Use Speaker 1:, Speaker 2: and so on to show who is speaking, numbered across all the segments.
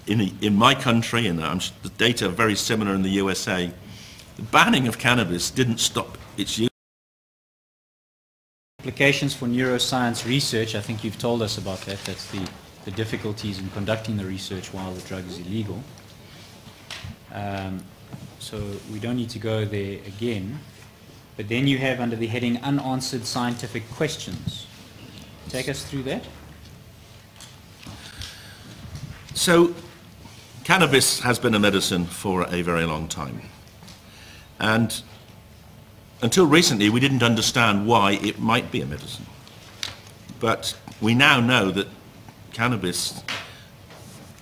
Speaker 1: in my country, and the data are very similar in the USA, the banning of cannabis didn't stop its use.
Speaker 2: Applications for neuroscience research, I think you've told us about that. That's the difficulties in conducting the research while the drug is illegal. So we don't need to go there again. But then you have under the heading unanswered scientific questions. Take us through that.
Speaker 1: So cannabis has been a medicine for a very long time. And until recently, we didn't understand why it might be a medicine. But we now know that cannabis,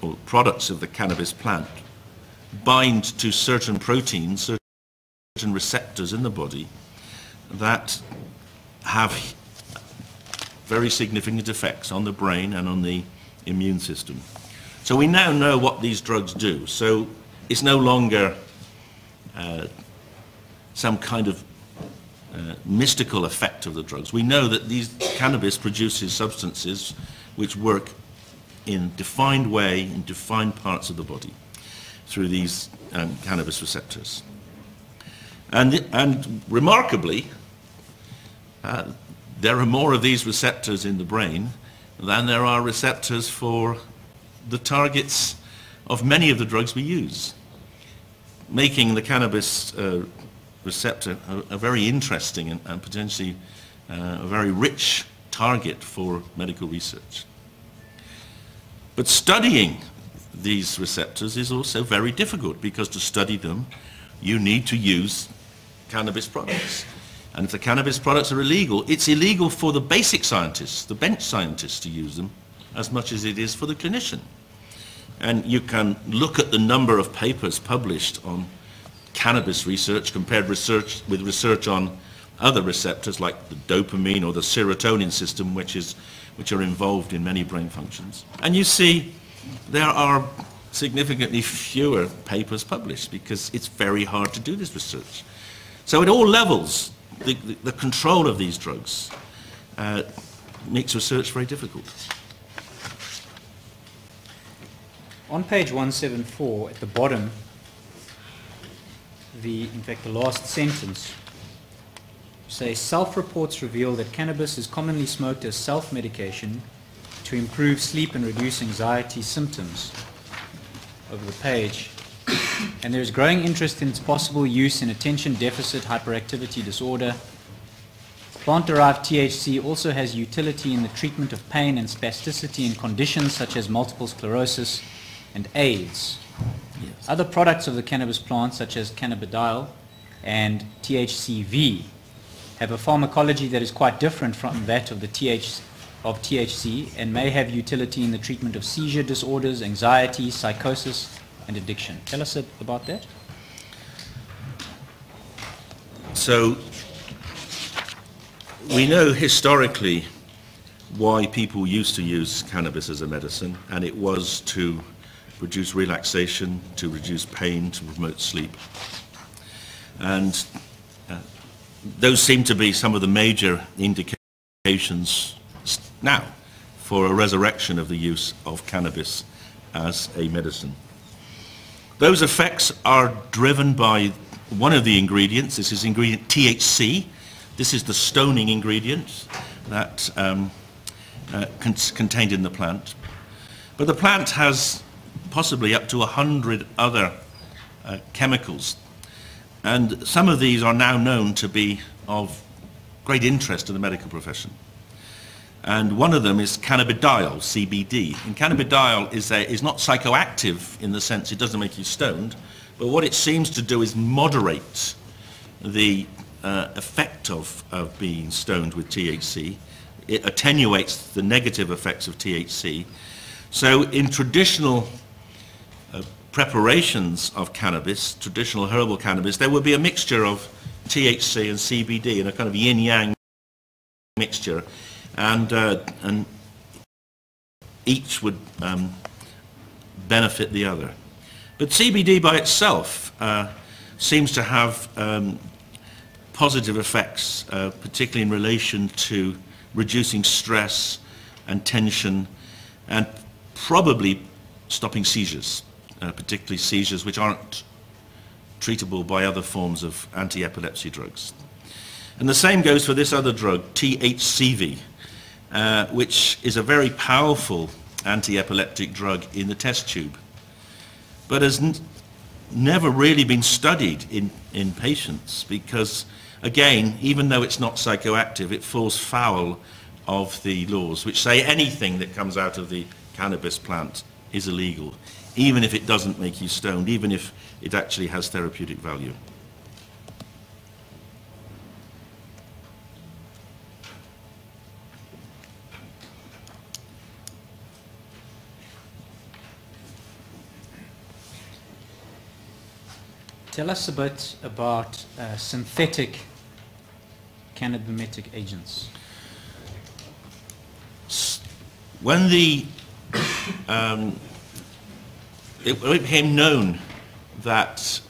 Speaker 1: or products of the cannabis plant, bind to certain proteins, certain receptors in the body that have very significant effects on the brain and on the immune system. So we now know what these drugs do. So it's no longer some kind of mystical effect of the drugs. We know that these cannabis produces substances which work in a defined way in defined parts of the body through these cannabis receptors. And remarkably, there are more of these receptors in the brain than there are receptors for the targets of many of the drugs we use, making the cannabis receptor a very interesting and potentially a very rich target for medical research. But studying these receptors is also very difficult, because to study them you need to use cannabis products. And if the cannabis products are illegal, it's illegal for the basic scientists, the bench scientists, to use them as much as it is for the clinician. And you can look at the number of papers published on cannabis research compared with research on other receptors like the dopamine or the serotonin system, which are involved in many brain functions. And you see there are significantly fewer papers published because it's very hard to do this research. So at all levels, the control of these drugs makes research very difficult.
Speaker 2: On page 174, at the bottom, in fact, the last sentence, says, self-reports reveal that cannabis is commonly smoked as self-medication to improve sleep and reduce anxiety symptoms. Over the page. And there is growing interest in its possible use in attention deficit hyperactivity disorder. Plant-derived THC also has utility in the treatment of pain and spasticity in conditions such as multiple sclerosis and AIDS. Yes. Other products of the cannabis plant, such as cannabidiol and THCV, have a pharmacology that is quite different from that of the THC and may have utility in the treatment of seizure disorders, anxiety, psychosis, and addiction. Tell us about that.
Speaker 1: So we know historically why people used to use cannabis as a medicine, and it was to produce relaxation, to reduce pain, to promote sleep. And those seem to be some of the major indications now for a resurrection of the use of cannabis as a medicine. Those effects are driven by one of the ingredients. This is ingredient THC. This is the stoning ingredient that contained in the plant. But the plant has possibly up to 100 other chemicals, and some of these are now known to be of great interest to the medical profession. And one of them is cannabidiol, CBD. And cannabidiol is not psychoactive in the sense it doesn't make you stoned, but what it seems to do is moderate the effect of being stoned with THC. It attenuates the negative effects of THC. So in traditional preparations of cannabis, traditional herbal cannabis, there would be a mixture of THC and CBD in a kind of yin-yang mixture. And each would benefit the other. But CBD by itself seems to have positive effects, particularly in relation to reducing stress and tension, and probably stopping seizures, particularly seizures which aren't treatable by other forms of anti-epilepsy drugs. And the same goes for this other drug, THCV, which is a very powerful anti-epileptic drug in the test tube, but has never really been studied in patients because, again, even though it's not psychoactive, it falls foul of the laws which say anything that comes out of the cannabis plant is illegal, even if it doesn't make you stoned, even if it actually has therapeutic value.
Speaker 2: Tell us a bit about synthetic cannabinoid agents.
Speaker 1: When it became known that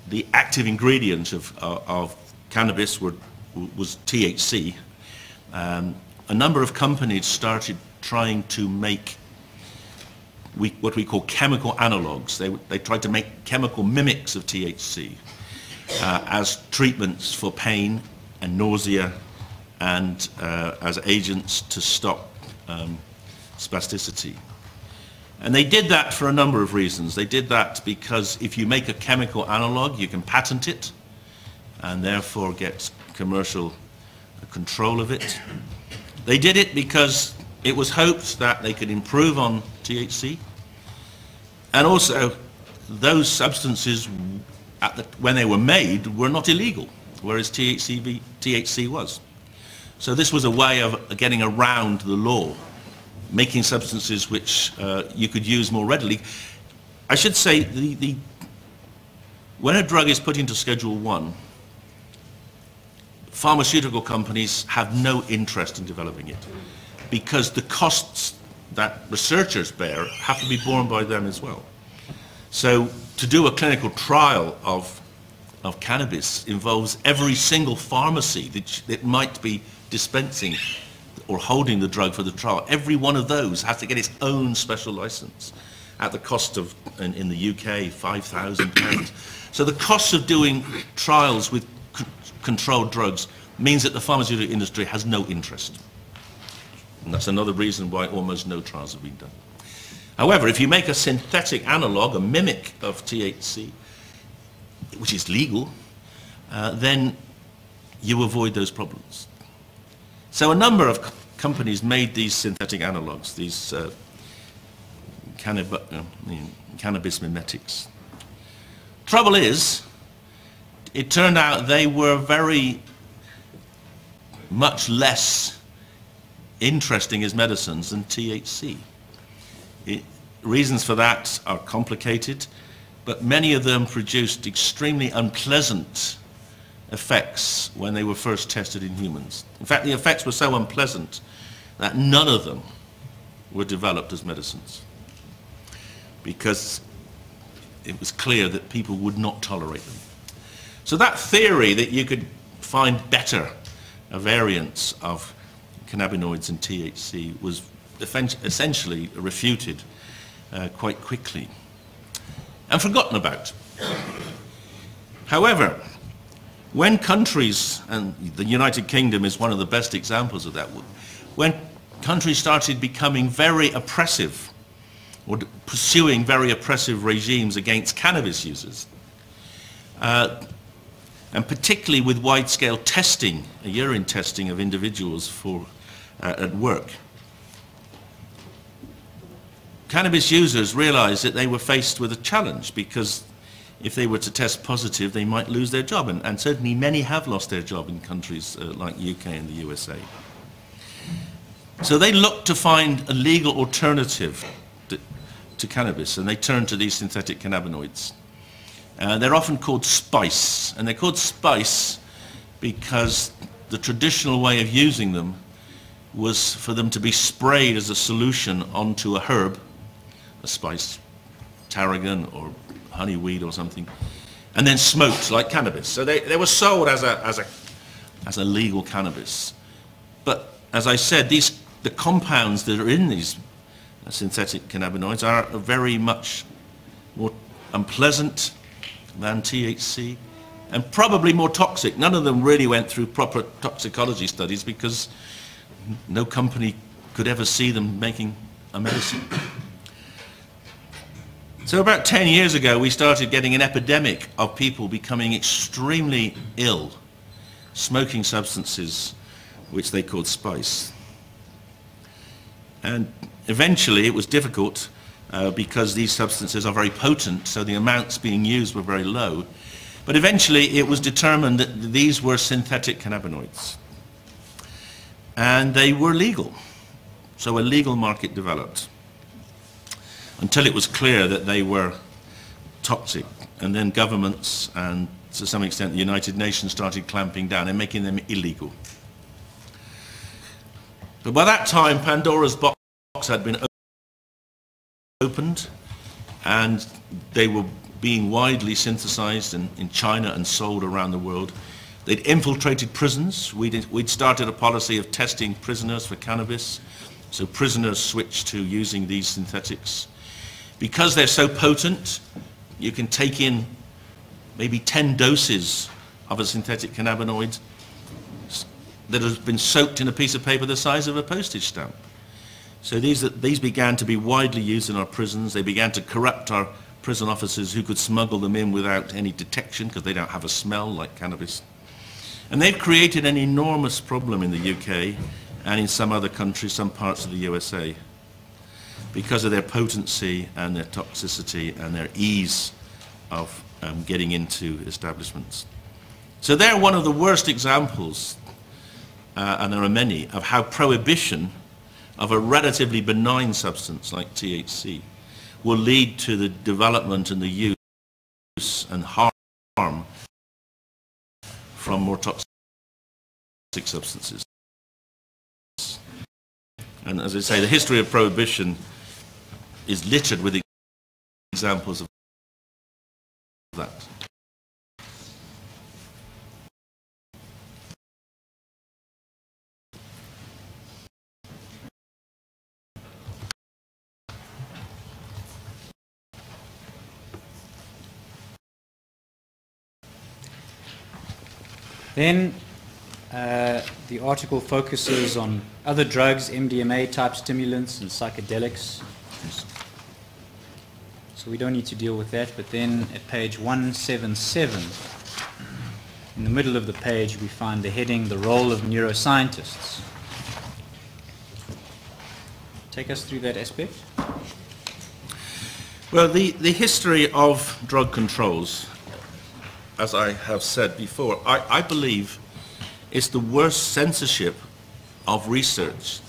Speaker 1: the active ingredient of cannabis was THC, a number of companies started trying to make what we call chemical analogues. They tried to make chemical mimics of THC as treatments for pain and nausea and as agents to stop spasticity. And they did that for a number of reasons. They did that because if you make a chemical analog, you can patent it and therefore get commercial control of it. They did it because it was hoped that they could improve on THC, and also those substances when they were made were not illegal, whereas THC was. So this was a way of getting around the law, making substances which you could use more readily. I should say, when a drug is put into Schedule 1, pharmaceutical companies have no interest in developing it, because the costs that researchers bear have to be borne by them as well. So to do a clinical trial of cannabis involves every single pharmacy that might be dispensing or holding the drug for the trial. Every one of those has to get its own special license at the cost of, in the UK, £5,000. So the cost of doing trials with controlled drugs means that the pharmaceutical industry has no interest. And that's another reason why almost no trials have been done. However, if you make a synthetic analog, a mimic of THC, which is legal, then you avoid those problems. So a number of companies made these synthetic analogs, these cannabis mimetics. Trouble is, it turned out they were very much less interesting as medicines than THC. Reasons for that are complicated, but many of them produced extremely unpleasant effects when they were first tested in humans. In fact, the effects were so unpleasant that none of them were developed as medicines, because it was clear that people would not tolerate them. So that theory that you could find better variants of cannabinoids and THC was essentially refuted quite quickly and forgotten about. However, when countries, and the United Kingdom is one of the best examples of that, when countries started becoming very oppressive or pursuing very oppressive regimes against cannabis users, and particularly with wide-scale testing, urine testing of individuals at work, cannabis users realized that they were faced with a challenge, because if they were to test positive, they might lose their job, and certainly many have lost their job in countries like UK and the USA. So they looked to find a legal alternative to cannabis, and they turned to these synthetic cannabinoids. They're often called spice, and they're called spice because the traditional way of using them was for them to be sprayed as a solution onto a herb, a spice, tarragon or honeyweed or something, and then smoked like cannabis. So they were sold as a legal cannabis. But as I said, the compounds that are in these synthetic cannabinoids are very much more unpleasant than THC and probably more toxic. None of them really went through proper toxicology studies because no company could ever see them making a medicine. So about 10 years ago we started getting an epidemic of people becoming extremely ill, smoking substances which they called spice. And eventually it was difficult because these substances are very potent, so the amounts being used were very low. But eventually it was determined that these were synthetic cannabinoids. And they were legal. So a legal market developed until it was clear that they were toxic. And then governments and to some extent the United Nations started clamping down and making them illegal. But by that time Pandora's box had been opened and they were being widely synthesized in China and sold around the world. They'd infiltrated prisons. We'd started a policy of testing prisoners for cannabis, so prisoners switched to using these synthetics. Because they're so potent, you can take in maybe 10 doses of a synthetic cannabinoid that has been soaked in a piece of paper the size of a postage stamp. So these began to be widely used in our prisons. They began to corrupt our prison officers who could smuggle them in without any detection because they don't have a smell like cannabis. And they've created an enormous problem in the UK and in some other countries, some parts of the USA, because of their potency and their toxicity and their ease of getting into establishments. So they're one of the worst examples, and there are many, of how prohibition of a relatively benign substance like THC will lead to the development and the use and harm from more toxic substances. And as I say, the history of prohibition is littered with examples of that.
Speaker 2: Then the article focuses on other drugs, MDMA type stimulants and psychedelics. So we don't need to deal with that, but then at page 177, in the middle of the page, we find the heading, The Role of Neuroscientists. Take us through that aspect.
Speaker 1: Well, the history of drug controls, as I have said before, I believe is the worst censorship of research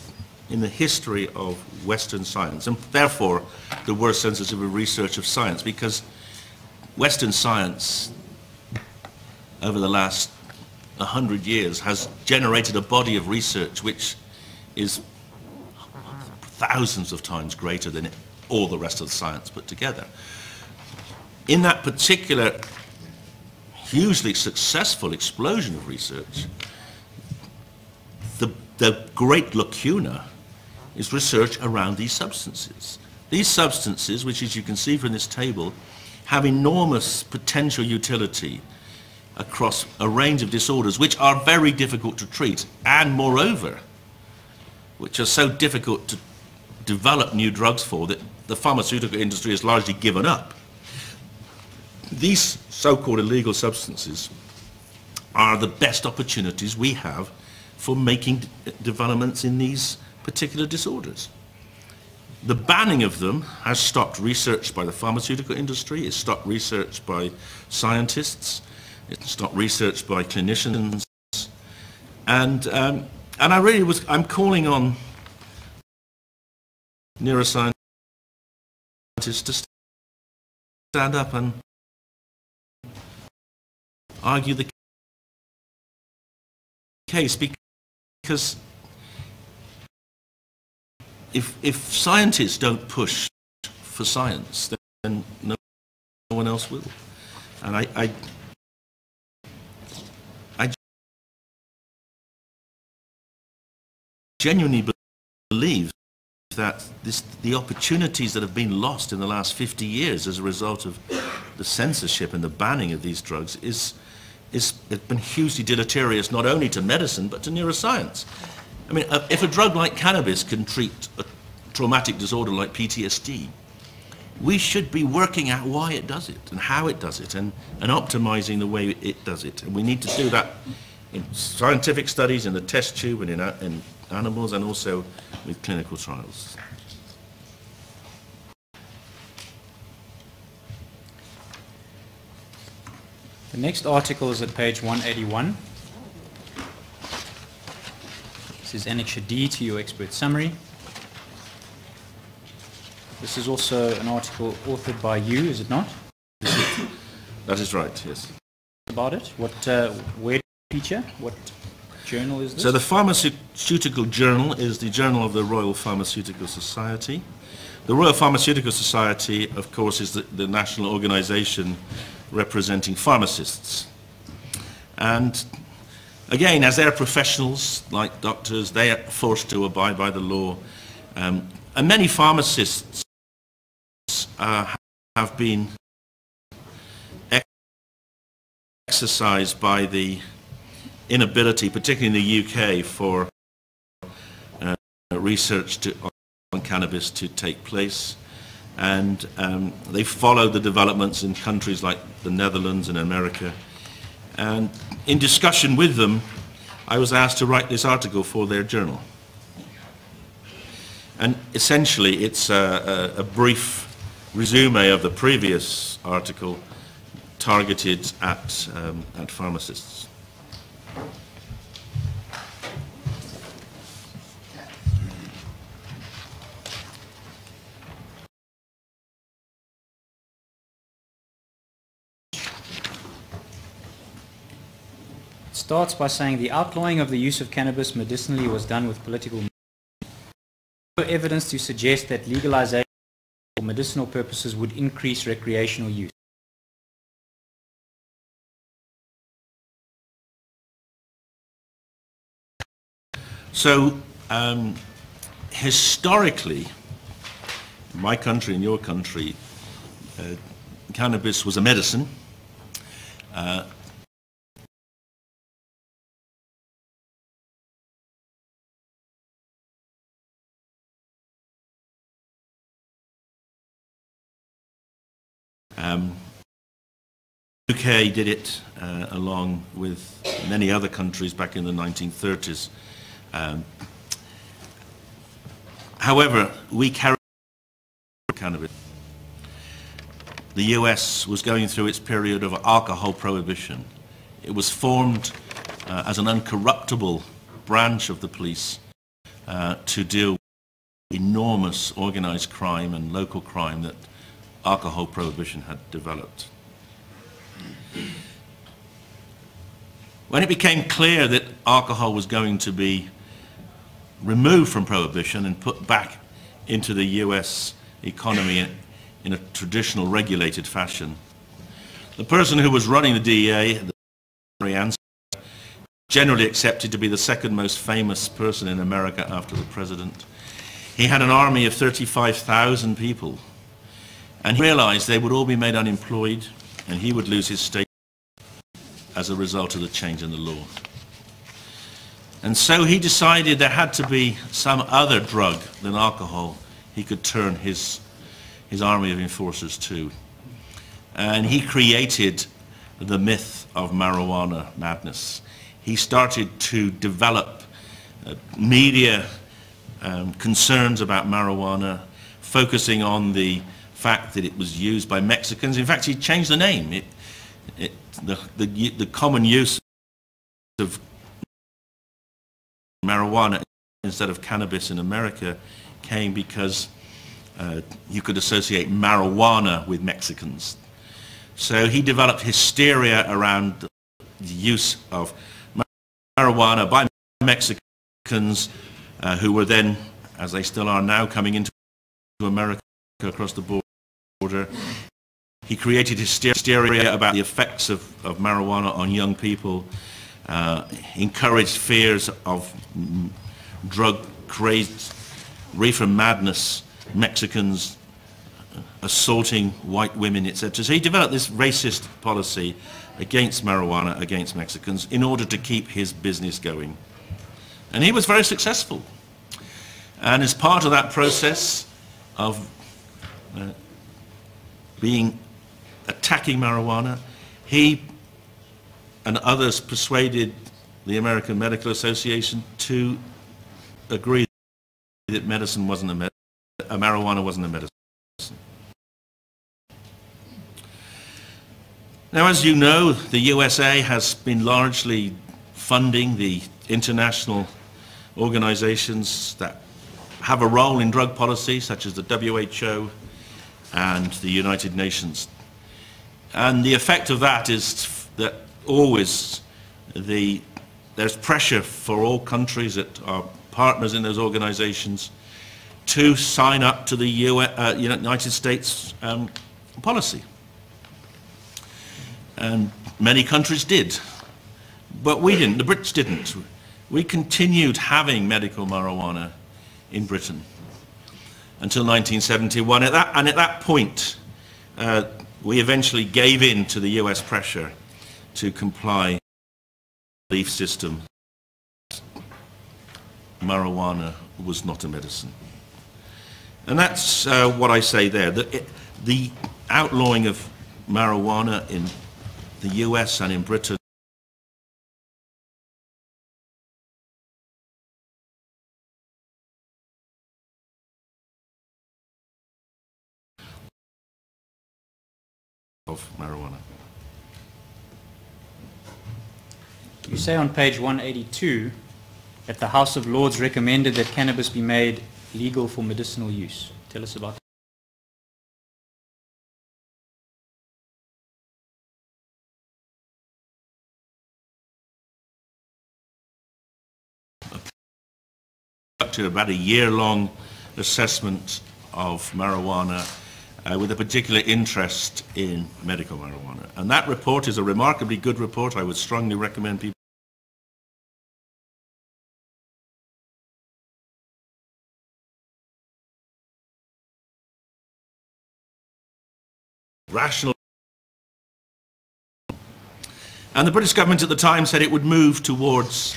Speaker 1: in the history of Western science, and therefore the worst censorship of research of science, because Western science over the last 100 years has generated a body of research which is thousands of times greater than all the rest of the science put together. In that particular hugely successful explosion of research, the great lacuna is research around these substances. These substances, which as you can see from this table, have enormous potential utility across a range of disorders which are very difficult to treat, and moreover, which are so difficult to develop new drugs for that the pharmaceutical industry has largely given up. These so-called illegal substances are the best opportunities we have for making developments in these particular disorders. The banning of them has stopped research by the pharmaceutical industry, it's stopped research by scientists, it's stopped research by clinicians, and I'm calling on neuroscientists to stand up and argue the case, because if scientists don't push for science, then no one else will. And I genuinely believe that the opportunities that have been lost in the last 50 years as a result of the censorship and the banning of these drugs it's been hugely deleterious, not only to medicine but to neuroscience. I mean, if a drug like cannabis can treat a traumatic disorder like PTSD, we should be working out why it does it and how it does it and optimizing the way it does it. And we need to do that in scientific studies, in the test tube and in animals, and also with clinical trials.
Speaker 2: The next article is at page 181. This is Annexure D to your expert summary. This is also an article authored by you, is it not?
Speaker 1: That is right, yes.
Speaker 2: About it? What, where feature? What journal is this?
Speaker 1: So the Pharmaceutical Journal is the journal of the Royal Pharmaceutical Society. The Royal Pharmaceutical Society, of course, is the national organization representing pharmacists. And again, as they're professionals, like doctors, they are forced to abide by the law. And many pharmacists have been exercised by the inability, particularly in the UK, for research on cannabis to take place. And they followed the developments in countries like the Netherlands and America. And in discussion with them, I was asked to write this article for their journal. And essentially, it's a brief resume of the previous article targeted at pharmacists.
Speaker 2: Starts by saying the outlawing of the use of cannabis medicinally was done with political motive. No evidence to suggest that legalization for medicinal purposes would increase recreational use.
Speaker 1: So, historically, in my country and your country, cannabis was a medicine. UK did it along with many other countries back in the 1930s. However, we carried cannabis. The US was going through its period of alcohol prohibition. It was formed as an uncorruptible branch of the police to deal with enormous organized crime and local crime that alcohol prohibition had developed. When it became clear that alcohol was going to be removed from prohibition and put back into the US economy in a traditional regulated fashion, the person who was running the DEA, generally accepted to be the second most famous person in America after the president, he had an army of 35,000 people. And he realized they would all be made unemployed and he would lose his state as a result of the change in the law. And so he decided there had to be some other drug than alcohol he could turn his army of enforcers to. And he created the myth of marijuana madness. He started to develop media concerns about marijuana, focusing on the fact that it was used by Mexicans. In fact, he changed the name. The common use of marijuana instead of cannabis in America came because you could associate marijuana with Mexicans. So he developed hysteria around the use of marijuana by Mexicans who were then, as they still are now, coming into America across the border. He created hysteria about the effects of marijuana on young people, encouraged fears of drug-crazed reefer madness, Mexicans assaulting white women, etc. So he developed this racist policy against marijuana, against Mexicans, in order to keep his business going. And he was very successful. And as part of that process of attacking marijuana, he and others persuaded the American Medical Association to agree that medicine wasn't marijuana wasn't a medicine. Now, as you know, the USA has been largely funding the international organizations that have a role in drug policy, such as the WHO and the United Nations. And the effect of that is that always there's pressure for all countries that are partners in those organizations to sign up to the United States policy. And many countries did, but we didn't, the Brits didn't. We continued having medical marijuana in Britain until 1971, and at that point we eventually gave in to the US pressure to comply with the belief system. Marijuana was not a medicine. And that's what I say there, that the outlawing of marijuana in the US and in Britain of marijuana.
Speaker 2: You say on page 182 that the House of Lords recommended that cannabis be made legal for medicinal use. Tell us about that.
Speaker 1: Up to about a year-long assessment of marijuana with a particular interest in medical marijuana. And that report is a remarkably good report. I would strongly recommend people rational. And the British government at the time said it would move towards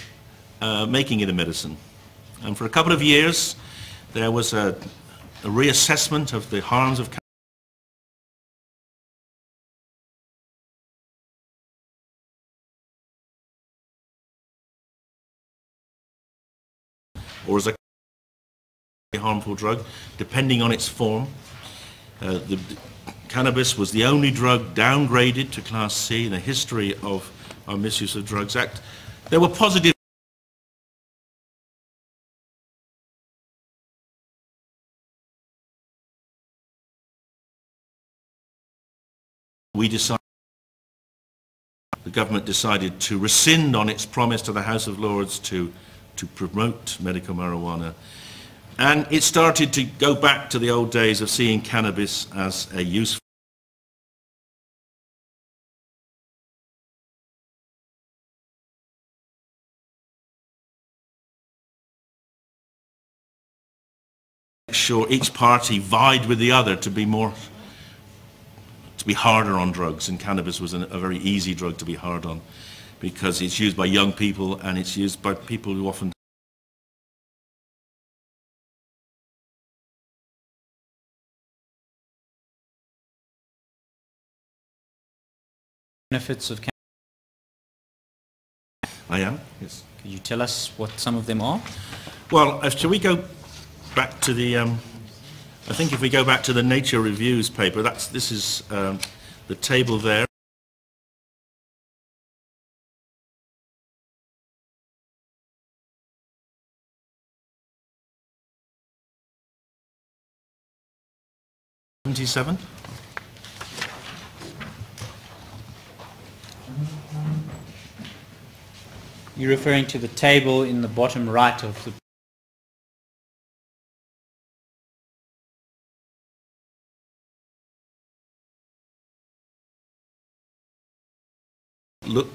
Speaker 1: making it a medicine. And for a couple of years there was a reassessment of the harms of cannabis. Or as a harmful drug, depending on its form. The cannabis was the only drug downgraded to Class C in the history of our Misuse of Drugs Act. There were positive the government decided to rescind on its promise to the House of Lords to promote medical marijuana. And it started to go back to the old days of seeing cannabis as a useful sure each party vied with the other to be harder on drugs, and cannabis was a very easy drug to be hard on because it's used by young people and it's used by people who often
Speaker 2: benefits of cannabis.
Speaker 1: I am, yes.
Speaker 2: Could you tell us what some of them are?
Speaker 1: Well, shall we go back to the I think if we go back to the Nature Reviews paper, this is the table there. '77.
Speaker 2: You're referring to the table in the bottom right of the
Speaker 1: look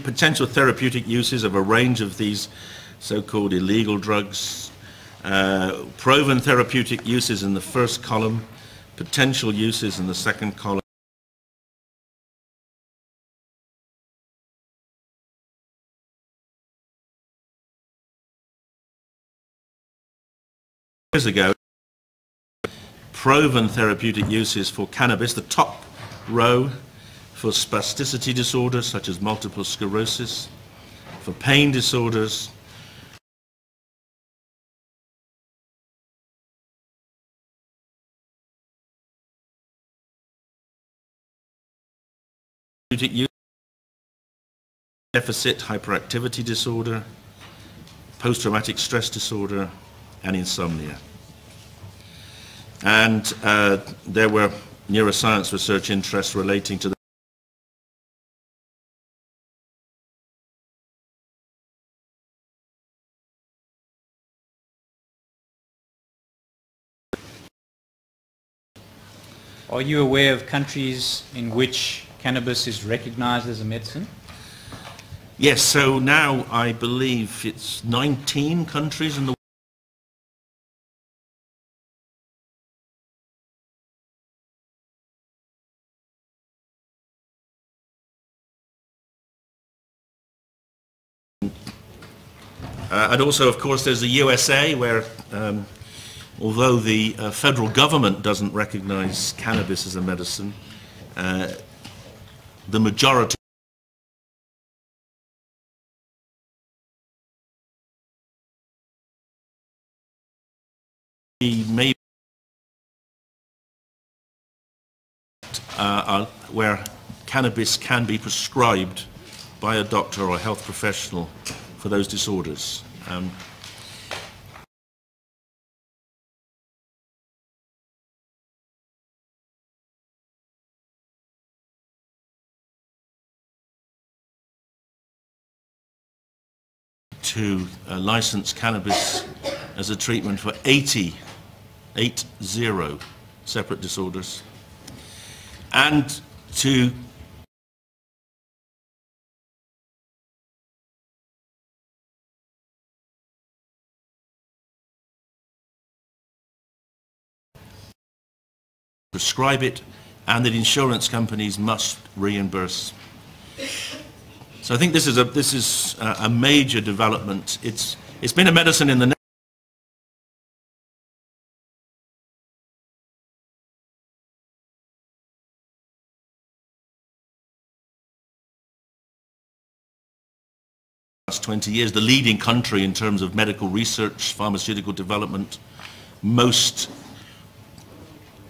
Speaker 1: potential therapeutic uses of a range of these so-called illegal drugs, Proven therapeutic uses in the first column, potential uses in the second column. Years ago, proven therapeutic uses for cannabis, the top row for spasticity disorders such as multiple sclerosis, for pain disorders, deficit hyperactivity disorder, post-traumatic stress disorder, and insomnia. And there were neuroscience research interests relating to the
Speaker 2: Are you aware of countries in which cannabis is recognized as a medicine?
Speaker 1: Yes, so now I believe it's 19 countries in the and also, of course, there's the USA where, although the federal government doesn't recognize cannabis as a medicine, the majority may where cannabis can be prescribed by a doctor or a health professional for those disorders. To license cannabis as a treatment for 80 separate disorders, and to prescribe it, and that insurance companies must reimburse. So I think this is a major development. It's been a medicine in the last 20 years, the leading country in terms of medical research, pharmaceutical development. Most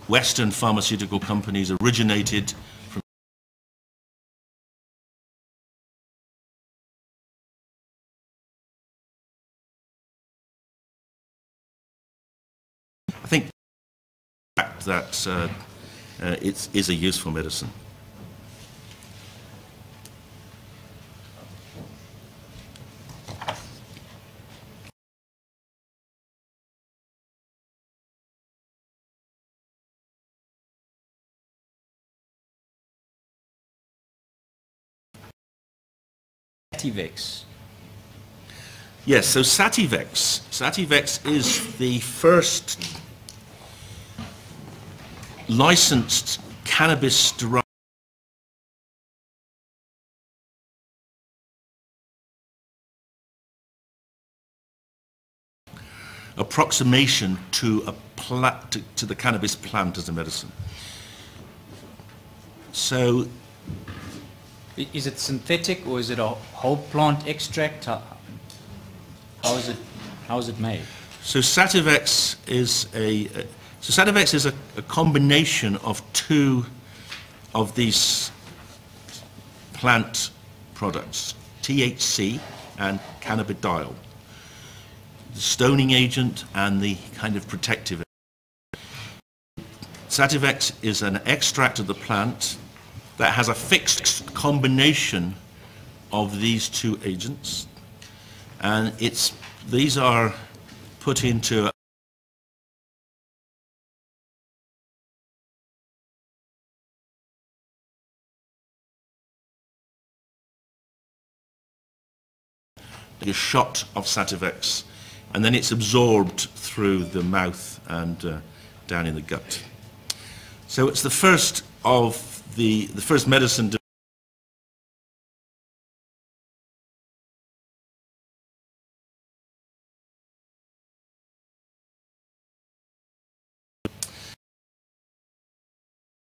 Speaker 1: Western pharmaceutical companies originated from I think that it is a useful medicine.
Speaker 2: Sativex.
Speaker 1: Yes, so Sativex. Sativex is the first licensed cannabis-derived approximation to the cannabis plant as a medicine. So,
Speaker 2: is it synthetic or is it a whole plant extract? How is it made?
Speaker 1: So Sativex is a combination of two of these plant products, THC and cannabidiol, the stoning agent and the kind of protective. Sativex is an extract of the plant that has a fixed combination of these two agents, and these are put into a shot of Sativex and then it's absorbed through the mouth and down in the gut. So it's the first of the first medicine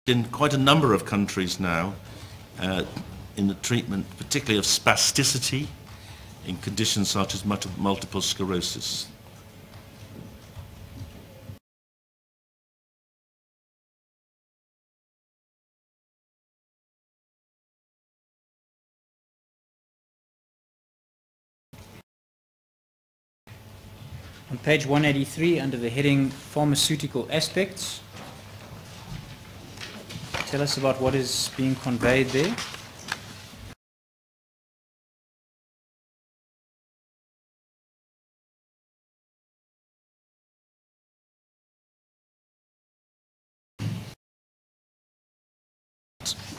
Speaker 1: in quite a number of countries now in the treatment, particularly of spasticity in conditions such as multiple sclerosis.
Speaker 2: On page 183, under the heading Pharmaceutical Aspects, tell us about what is being conveyed there.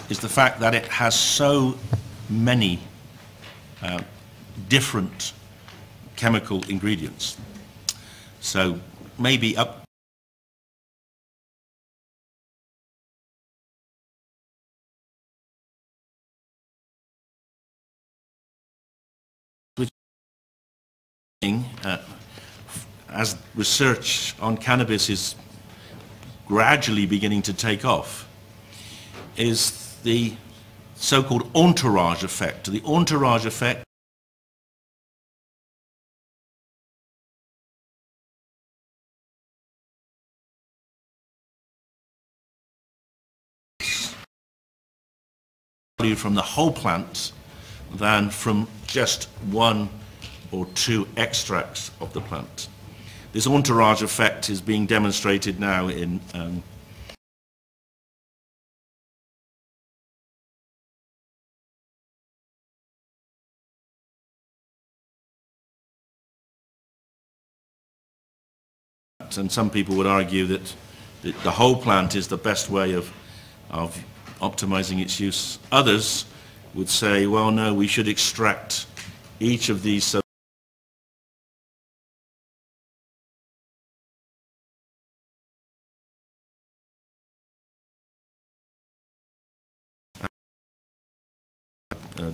Speaker 1: Is the fact that it has so many different chemical ingredients. So maybe up as research on cannabis is gradually beginning to take off, is the so-called entourage effect. The entourage effect from the whole plant than from just one or two extracts of the plant. This entourage effect is being demonstrated now in and some people would argue that the whole plant is the best way of optimizing its use. Others would say, well, no, we should extract each of these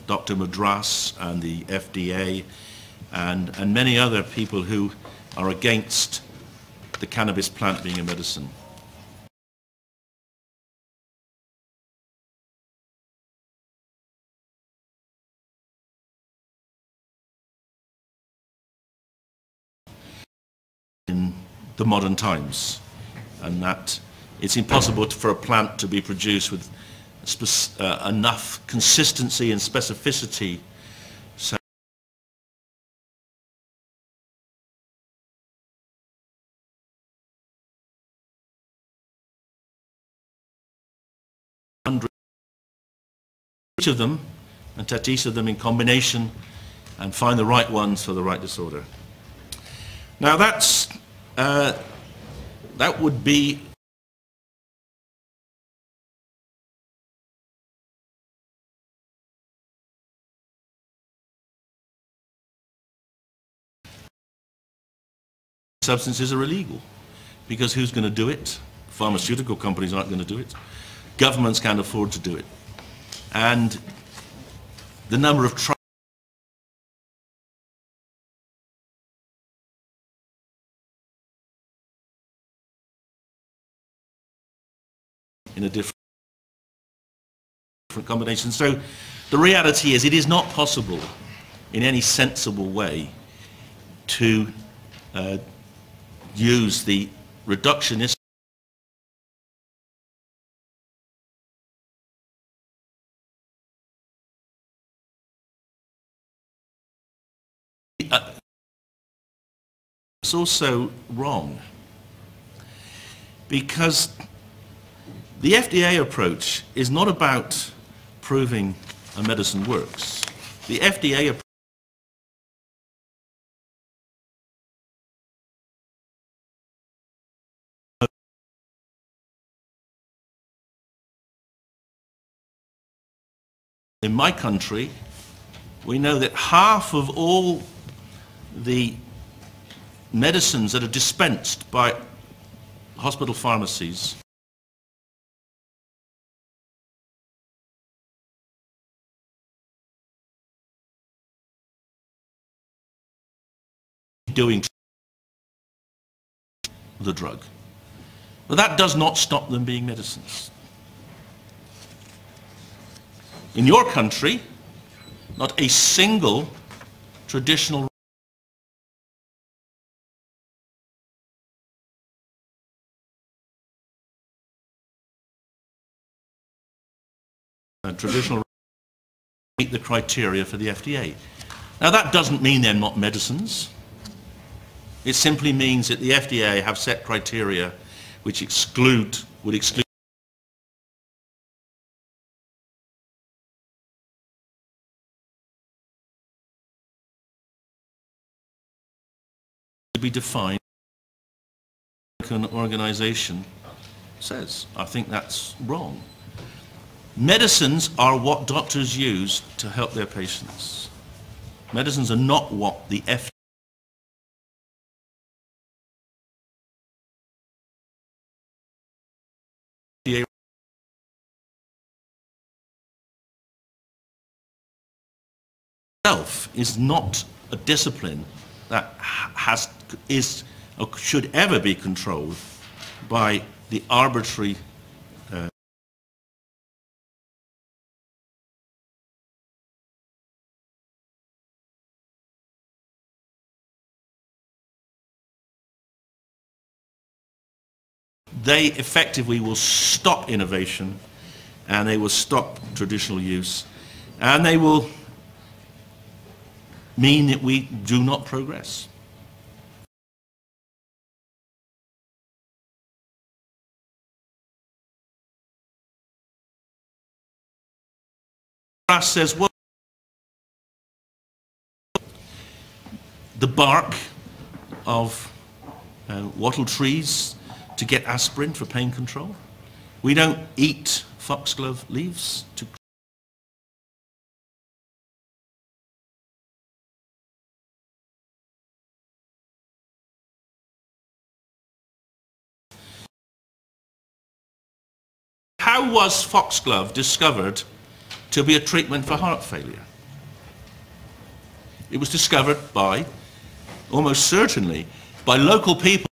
Speaker 1: Dr. Madras and the FDA and many other people who are against the cannabis plant being a medicine. In the modern times, and that it's impossible for a plant to be produced with enough consistency and specificity so each of them and test each of them in combination and find the right ones for the right disorder. Now that would be substances are illegal because who's going to do it? Pharmaceutical companies aren't going to do it. Governments can't afford to do it. And the number of in a different combination. So the reality is it is not possible in any sensible way to use the reductionist it's also wrong because the FDA approach is not about proving a medicine works. The FDA approach in my country, we know that half of all the medicines that are dispensed by hospital pharmacies doing the drug. But that does not stop them being medicines. In your country, not a single traditional meet the criteria for the FDA. Now that doesn't mean they're not medicines. It simply means that the FDA have set criteria which would exclude to be defined an organization says. I think that's wrong. Medicines are what doctors use to help their patients. Medicines are not what the FDA itself is not a discipline that is or should ever be controlled by the arbitrary they effectively will stop innovation, and they will stop traditional use, and they will mean that we do not progress. Grass says, well, the bark of wattle trees to get aspirin for pain control. We don't eat foxglove leaves to How was foxglove discovered to be a treatment for heart failure? It was discovered by, almost certainly, by local people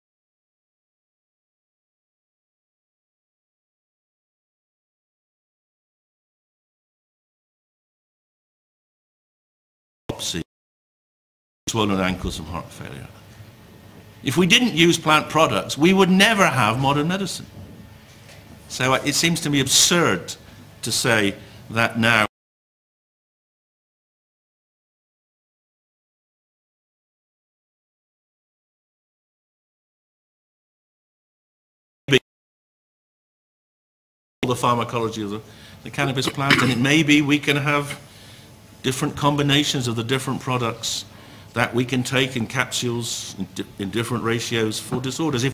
Speaker 1: swollen ankles from heart failure. If we didn't use plant products, we would never have modern medicine. So it seems to me absurd to say that now the pharmacology of the cannabis plant, and it may be we can have different combinations of the different products that we can take in capsules in different ratios for disorders. If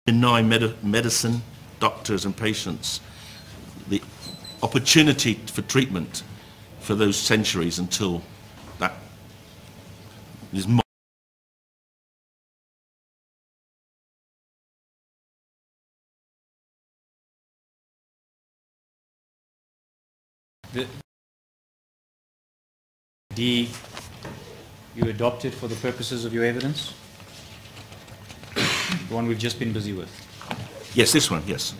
Speaker 1: deny medicine, doctors and patients the opportunity for treatment for those centuries until that is
Speaker 2: D, you adopted for the purposes of your evidence? The one we've just been busy with?
Speaker 1: Yes, this one, yes.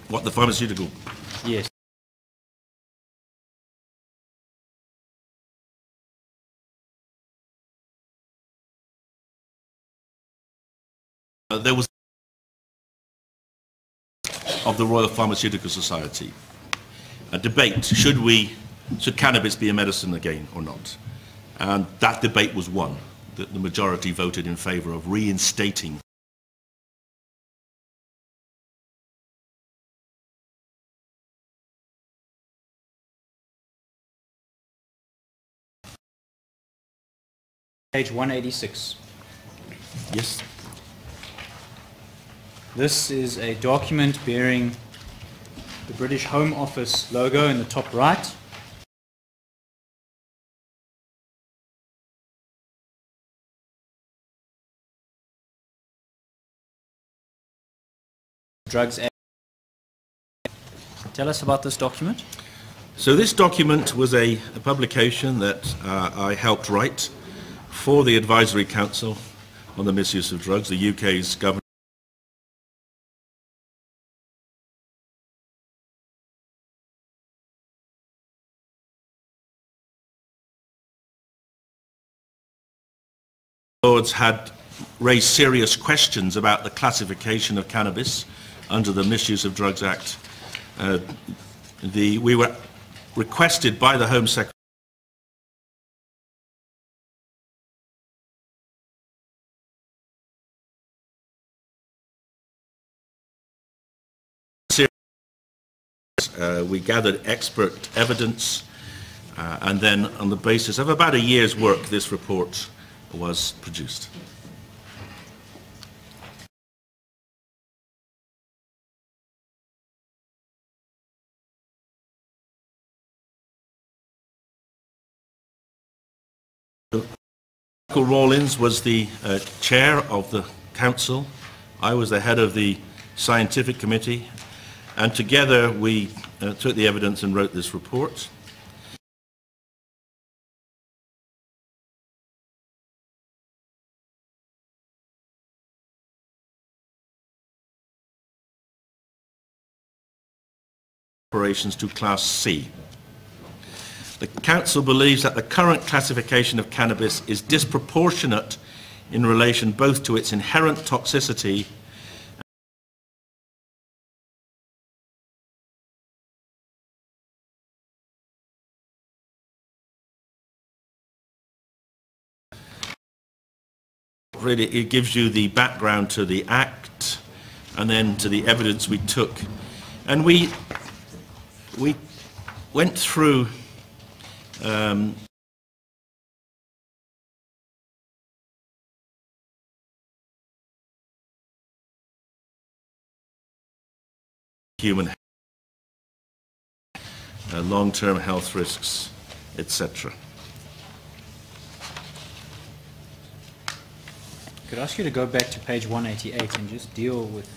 Speaker 1: What, the pharmaceutical?
Speaker 2: Yes.
Speaker 1: There was of the Royal Pharmaceutical Society a debate, should cannabis be a medicine again or not? And that debate was won. The majority voted in favour of reinstating
Speaker 2: page 186.
Speaker 1: Yes.
Speaker 2: This is a document bearing the British Home Office logo in the top right. Drugs Act. Tell us about this document.
Speaker 1: So this document was a publication that I helped write for the Advisory Council on the Misuse of Drugs, the UK's government. Lords had raised serious questions about the classification of cannabis under the Misuse of Drugs Act. We were requested by the Home Secretary we gathered expert evidence, and then on the basis of about a year's work, this report was produced. Michael Rawlins was the chair of the council. I was the head of the scientific committee, and together we took the evidence and wrote this report. Operations to Class C. The Council believes that the current classification of cannabis is disproportionate in relation both to its inherent toxicity really it gives you the background to the Act and then to the evidence we took. And we went through human long-term health risks, etc.
Speaker 2: Could I ask you to go back to page 188 and just deal with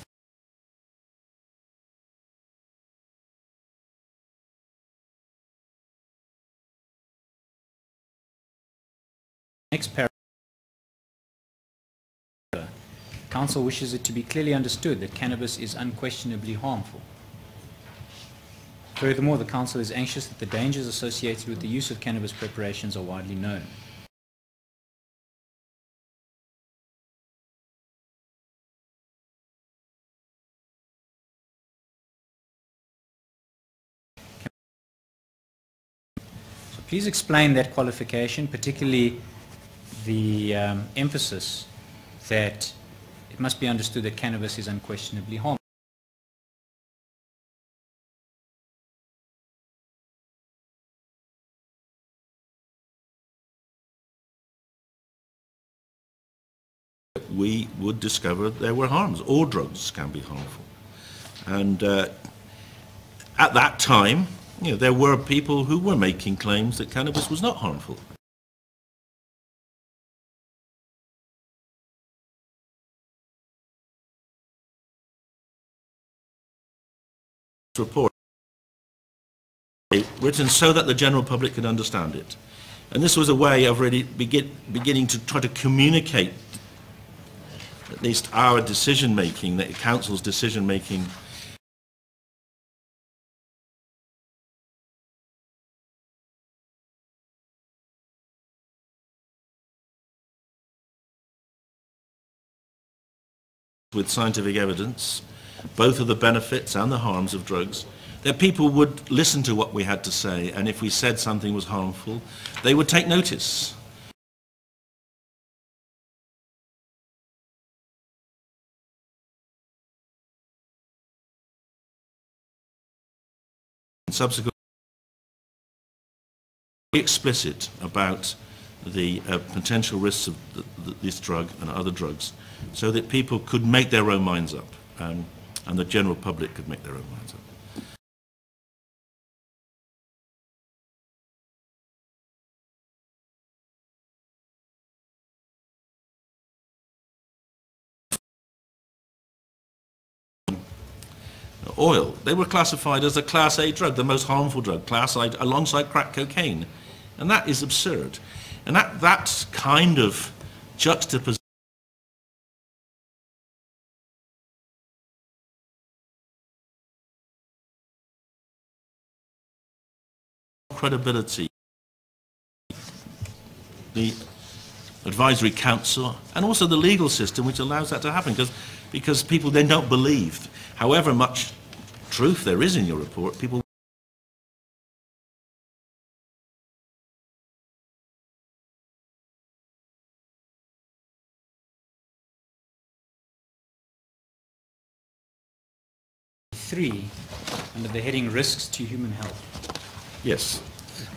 Speaker 2: next paragraph. Council wishes it to be clearly understood that cannabis is unquestionably harmful. Furthermore, the Council is anxious that the dangers associated with the use of cannabis preparations are widely known. So please explain that qualification, particularly the emphasis that it must be understood that cannabis is unquestionably harmful.
Speaker 1: We would discover there were harms. All drugs can be harmful. And at that time, there were people who were making claims that cannabis was not harmful. Report written so that the general public could understand it. And this was a way of really beginning to try to communicate at least our decision-making, the Council's decision-making. With scientific evidence, both of the benefits and the harms of drugs, that people would listen to what we had to say, and if we said something was harmful, they would take notice. Subsequently, be explicit about the potential risks of this drug and other drugs, so that people could make their own minds up. and the general public could make their own minds up. Oil, they were classified as a Class A drug, the most harmful drug, alongside crack cocaine. And that is absurd. And that kind of juxtaposition credibility, the advisory council, and also the legal system, which allows that to happen, because people then don't believe, however much truth there is in your report, people
Speaker 2: three, under the heading Risks to Human Health.
Speaker 1: Yes.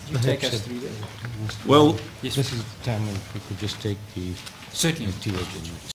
Speaker 2: Could you take us through that?
Speaker 1: Well,
Speaker 2: Yes,
Speaker 3: This is the time when we could just take the
Speaker 2: certainly.
Speaker 3: entourage.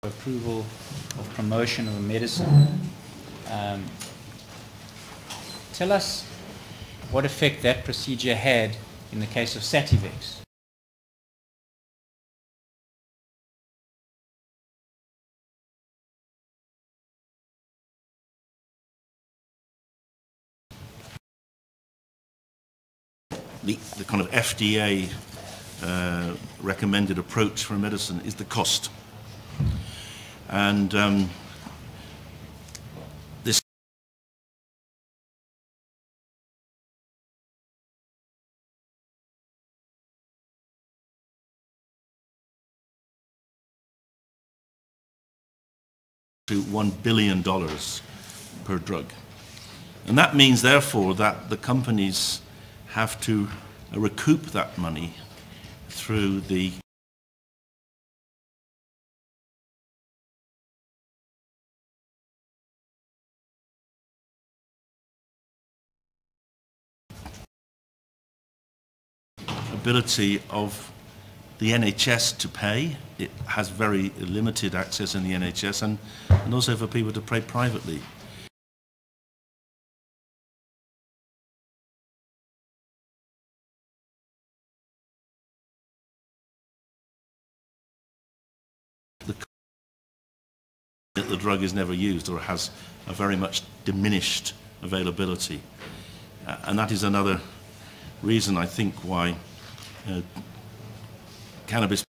Speaker 2: approval of promotion of a medicine. Tell us what effect that procedure had in the case of Sativex.
Speaker 1: The kind of FDA recommended approach for a medicine is the cost. And this to $1 billion per drug. And that means, therefore, that the companies have to recoup that money through the ability of the NHS to pay. It has very limited access in the NHS, and also for people to pay privately. The drug is never used or has a very much diminished availability. And that is another reason, I think, why cannabis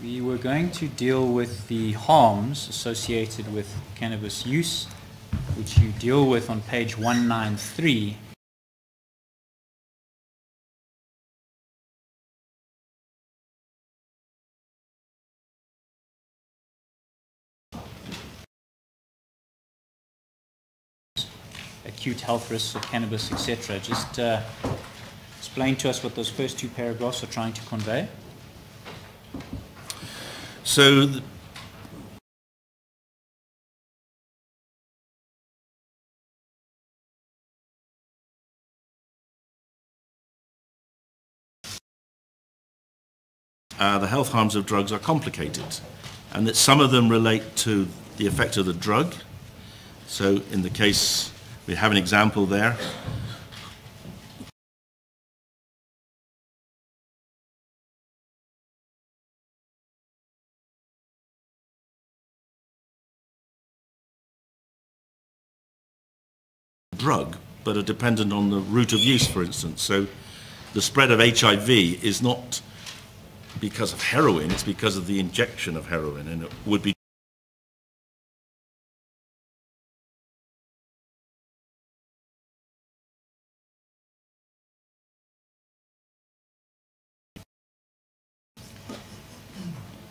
Speaker 2: We were going to deal with the harms associated with cannabis use, which you deal with on page 193. Acute health risks of cannabis, etc. Just explain to us what those first two paragraphs are trying to convey.
Speaker 1: So the health harms of drugs are complicated, and that some of them relate to the effect of the drug. So in the case, we have an example there. Drug, but are dependent on the route of use, for instance. So the spread of HIV is not because of heroin, it's because of the injection of heroin, and it would be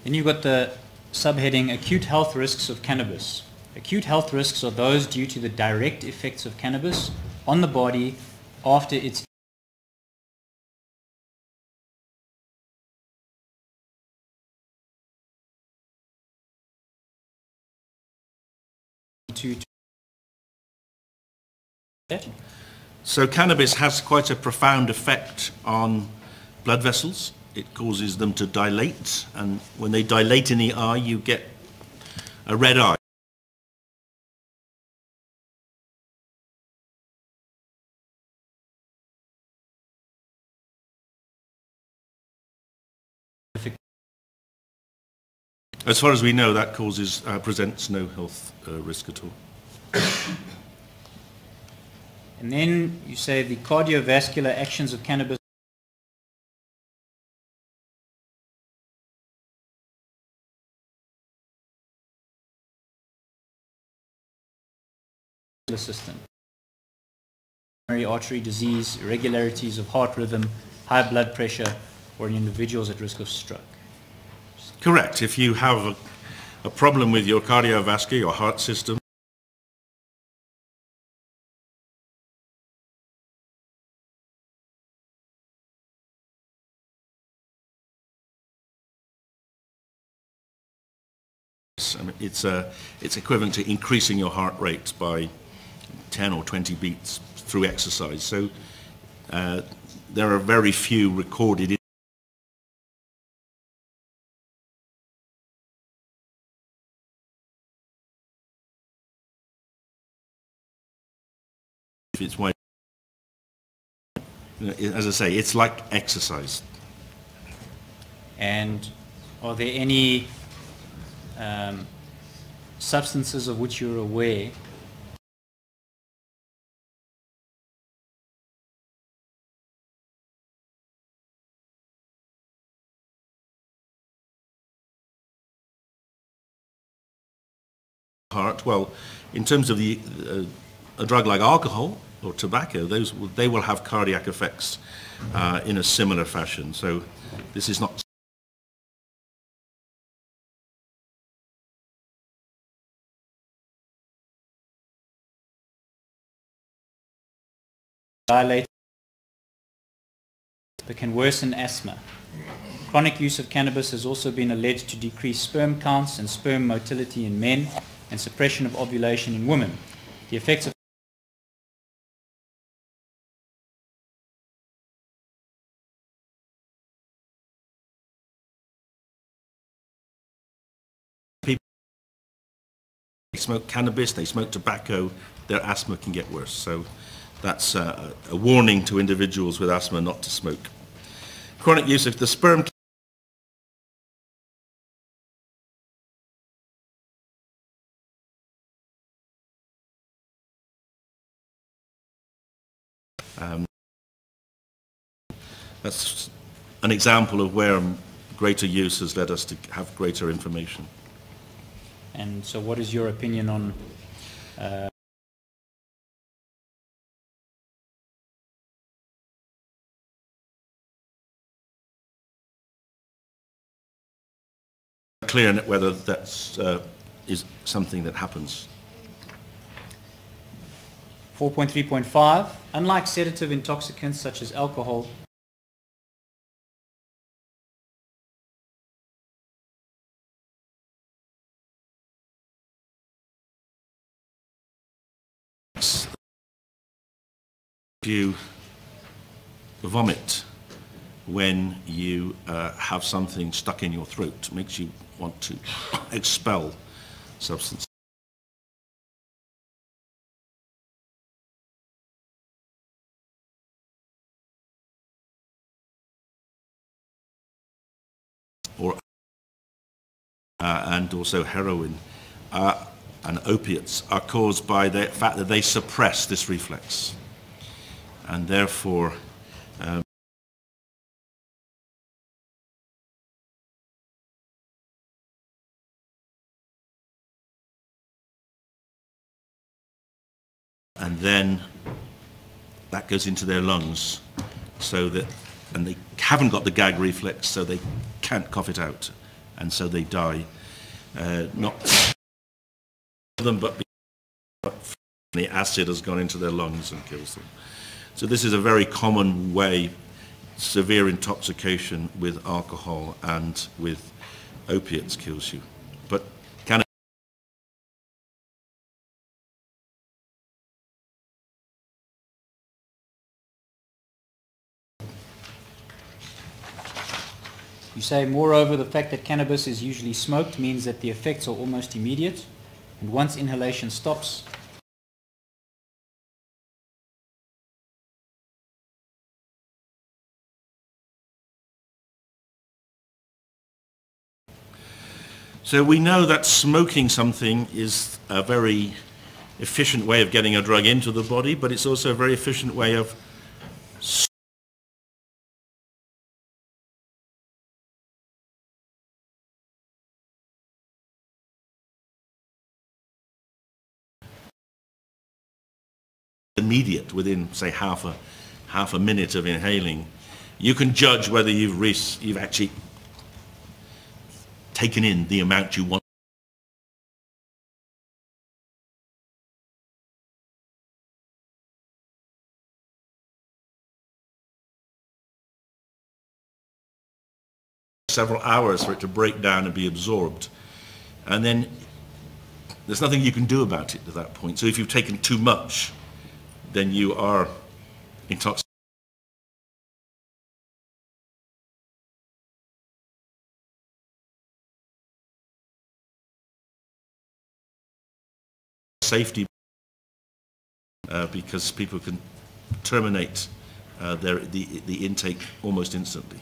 Speaker 2: Then you've got the subheading acute health risks of cannabis. Acute health risks are those due to the direct effects of cannabis on the body after its
Speaker 1: So cannabis has quite a profound effect on blood vessels. It causes them to dilate, and when they dilate in the eye, you get a red eye. As far as we know, that presents no health risk at all.
Speaker 2: And then you say the cardiovascular actions of cannabis system. Coronary artery disease, irregularities of heart rhythm, high blood pressure, or in individuals at risk of stroke.
Speaker 1: Correct. If you have a problem with your cardiovascular, your heart system, I mean, It's equivalent to increasing your heart rate by 10 or 20 beats through exercise. So there are very few recorded if it's wide. As I say, it's like exercise.
Speaker 2: And are there any substances of which you're aware
Speaker 1: heart? Well, in terms of a drug like alcohol or tobacco, they will have cardiac effects in a similar fashion. So this is not
Speaker 2: dilate but can worsen asthma? Chronic use of cannabis has also been alleged to decrease sperm counts and sperm motility in men and suppression of ovulation in women. The effects of
Speaker 1: people smoke cannabis, they smoke tobacco, their asthma can get worse. So that's a warning to individuals with asthma not to smoke. Chronic use of the sperm that's an example of where greater use has led us to have greater information.
Speaker 2: And so what is your opinion on
Speaker 1: clear whether that's is something that happens.
Speaker 2: 4.3.5? Unlike sedative intoxicants such as alcohol,
Speaker 1: You vomit when you have something stuck in your throat. It makes you want to expel substance. And also heroin and opiates are caused by the fact that they suppress this reflex, and therefore and then that goes into their lungs, so that, and they haven't got the gag reflex, so they can't cough it out, and so they die. Not them, but the acid has gone into their lungs and kills them. So this is a very common way, severe intoxication with alcohol and with opiates kills you. But
Speaker 2: you say, moreover, the fact that cannabis is usually smoked means that the effects are almost immediate, and once inhalation stops,
Speaker 1: so we know that smoking something is a very efficient way of getting a drug into the body, but it's also a very efficient way of immediate. Within, say, half a minute of inhaling, you can judge whether you've actually taken in the amount you want. Several hours for it to break down and be absorbed, and then there's nothing you can do about it at that point. So if you've taken too much, then you are intoxicated. Safety, because people can terminate the intake almost instantly.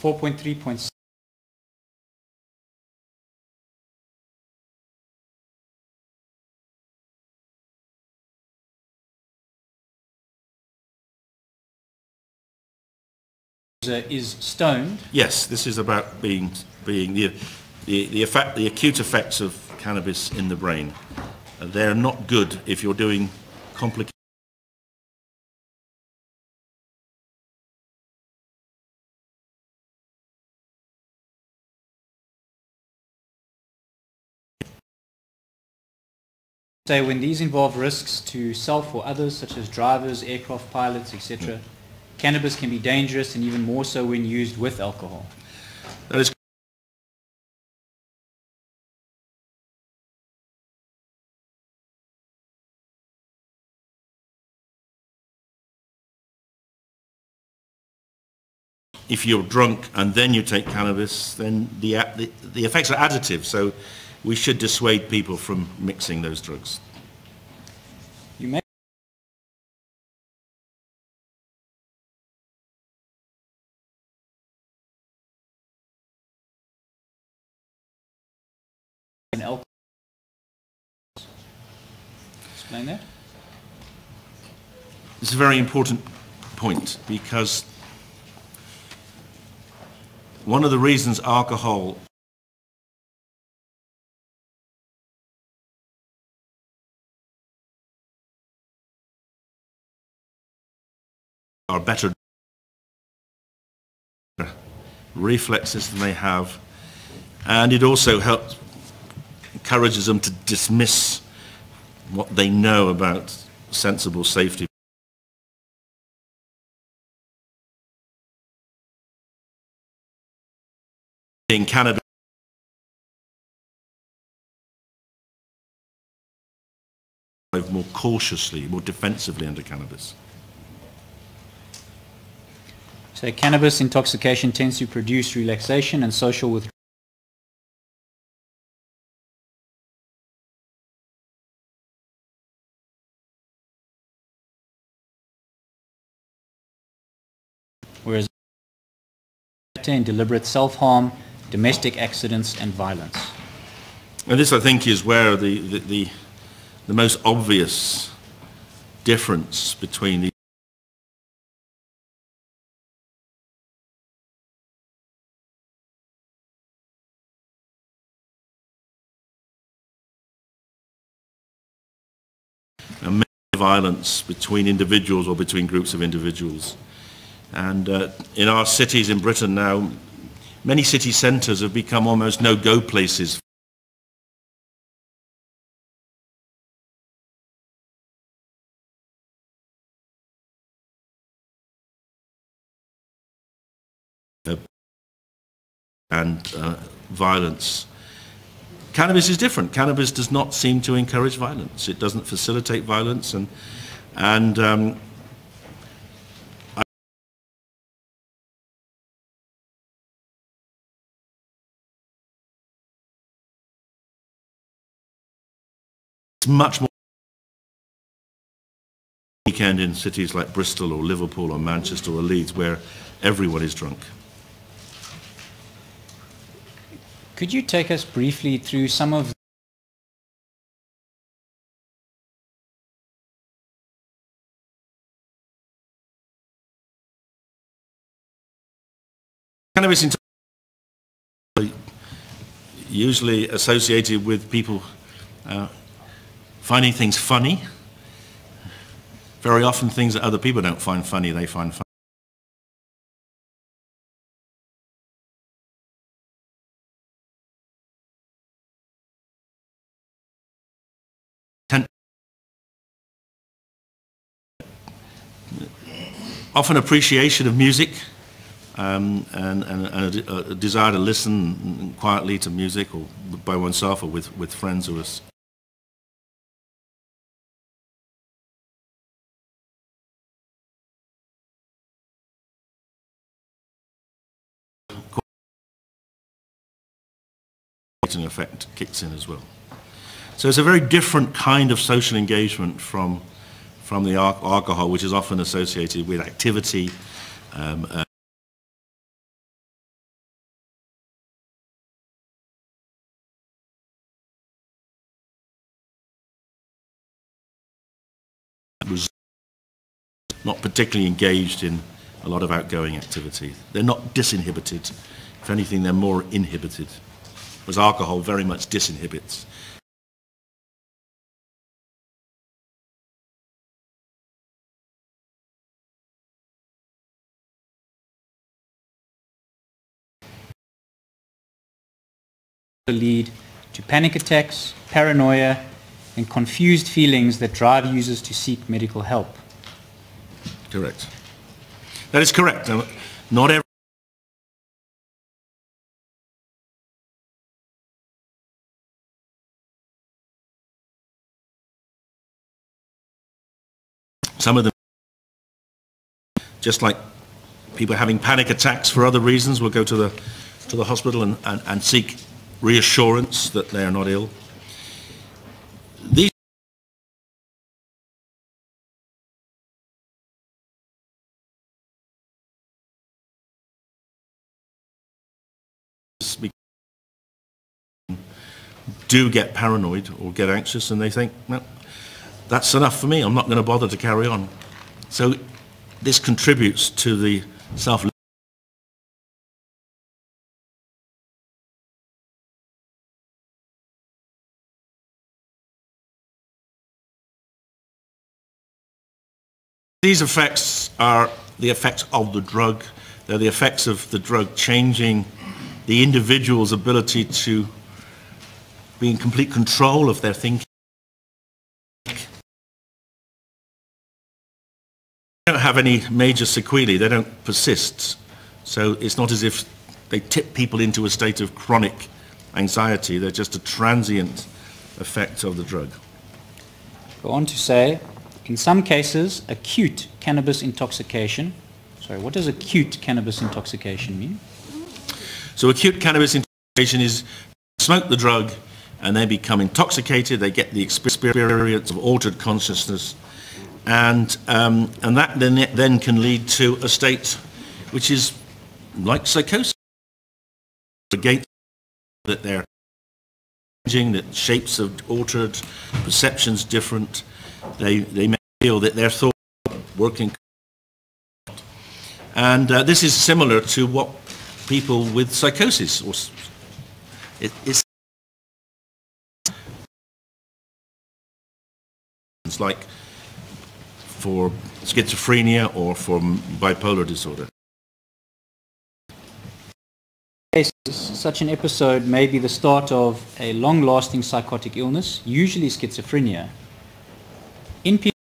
Speaker 2: 4.3.6 is stoned.
Speaker 1: Yes, this is about being the acute effects of cannabis in the brain. They're not good if you're doing complicated.
Speaker 2: Say when these involve risks to self or others, such as drivers, aircraft pilots, etc., cannabis can be dangerous, and even more so when used with alcohol.
Speaker 1: That is if you're drunk and then you take cannabis, then the effects are additive. So we should dissuade people from mixing those drugs.
Speaker 2: You may an alcohol. Explain that.
Speaker 1: It's a very important point, because one of the reasons alcohol are better reflexes than they have, and it also encourages them to dismiss what they know about sensible safety. In cannabis, more cautiously, more defensively under cannabis.
Speaker 2: So cannabis intoxication tends to produce relaxation and social withdrawal. Whereas in deliberate self-harm, domestic accidents and violence.
Speaker 1: And this, I think, is where the most obvious difference between the violence between individuals or between groups of individuals. And in our cities in Britain now, many city centres have become almost no-go places. And violence. Cannabis is different. Cannabis does not seem to encourage violence. It doesn't facilitate violence, and it's much more weekend in cities like Bristol or Liverpool or Manchester or Leeds, where everyone is drunk.
Speaker 2: Could you take us briefly through some of
Speaker 1: cannabis usually associated with people finding things funny. Very often things that other people don't find funny, they find funny. Often appreciation of music, and a desire to listen quietly to music, or by oneself, or with friends who are an effect kicks in as well. So it's a very different kind of social engagement from the alcohol, which is often associated with activity, was not particularly engaged in a lot of outgoing activity. They're not disinhibited. If anything, they're more inhibited, whereas alcohol very much disinhibits.
Speaker 2: Lead to panic attacks, paranoia, and confused feelings that drive users to seek medical help.
Speaker 1: Correct. That is correct. Not every some of them, just like people having panic attacks for other reasons, will go to the hospital and seek reassurance that they are not ill. These do get paranoid or get anxious, and they think, well, that's enough for me, I'm not going to bother to carry on. So this contributes to the self. These effects are the effects of the drug. They're the effects of the drug changing the individual's ability to be in complete control of their thinking. They don't have any major sequelae. They don't persist. So it's not as if they tip people into a state of chronic anxiety. They're just a transient effect of the drug.
Speaker 2: Go on to say, in some cases, acute cannabis intoxication. Sorry, what does acute cannabis intoxication mean?
Speaker 1: So acute cannabis intoxication is smoke the drug and they become intoxicated. They get the experience of altered consciousness, and that then can lead to a state which is like psychosis. Against that they're changing, that shapes are altered, perceptions different. They may feel that their thoughts are working. And this is similar to what people with psychosis, or it's like for schizophrenia or for bipolar disorder.
Speaker 2: Such an episode may be the start of a long-lasting psychotic illness, usually schizophrenia. In people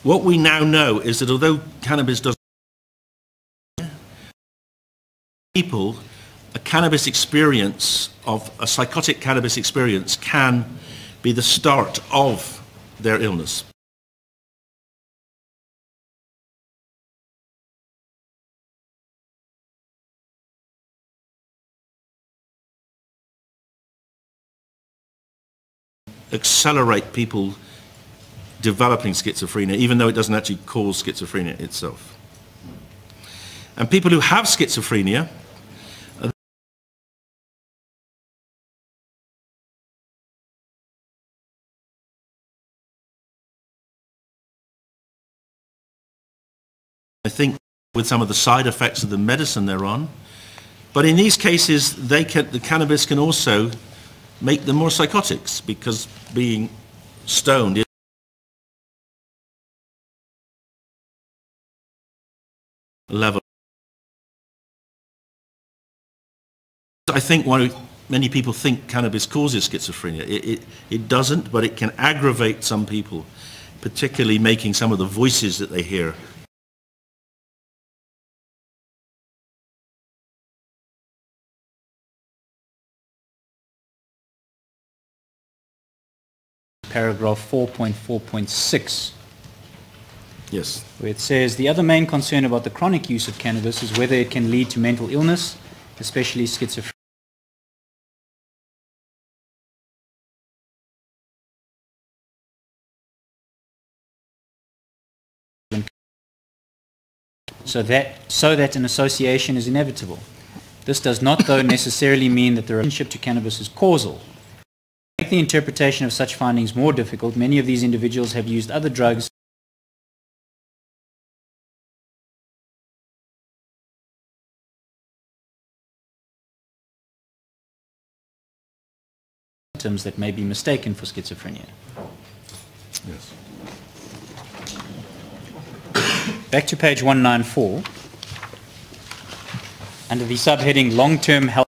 Speaker 1: what we now know is that although cannabis does people, a cannabis experience, of a psychotic cannabis experience, can be the start of their illness. Accelerate people developing schizophrenia, even though it doesn't actually cause schizophrenia itself. And people who have schizophrenia, I think, with some of the side effects of the medicine they're on, but in these cases, the cannabis can also make them more psychotics, because being stoned is level. I think one many people think cannabis causes schizophrenia. It doesn't, but it can aggravate some people, particularly making some of the voices that they hear
Speaker 2: paragraph 4.4.6.
Speaker 1: Yes.
Speaker 2: Where it says, the other main concern about the chronic use of cannabis is whether it can lead to mental illness, especially schizophrenia. So that an association is inevitable. This does not, though, necessarily mean that the relationship to cannabis is causal. To make the interpretation of such findings more difficult, many of these individuals have used other drugs that may be mistaken for schizophrenia.
Speaker 1: Yes.
Speaker 2: Back to page 194, under the subheading long-term health.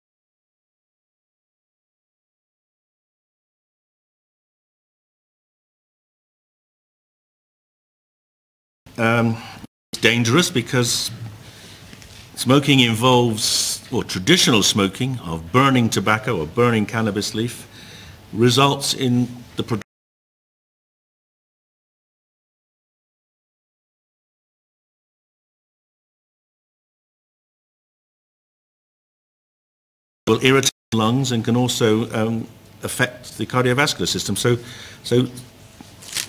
Speaker 1: It's dangerous because smoking involves, or traditional smoking of burning tobacco or burning cannabis leaf results in the production will irritate the lungs and can also affect the cardiovascular system. So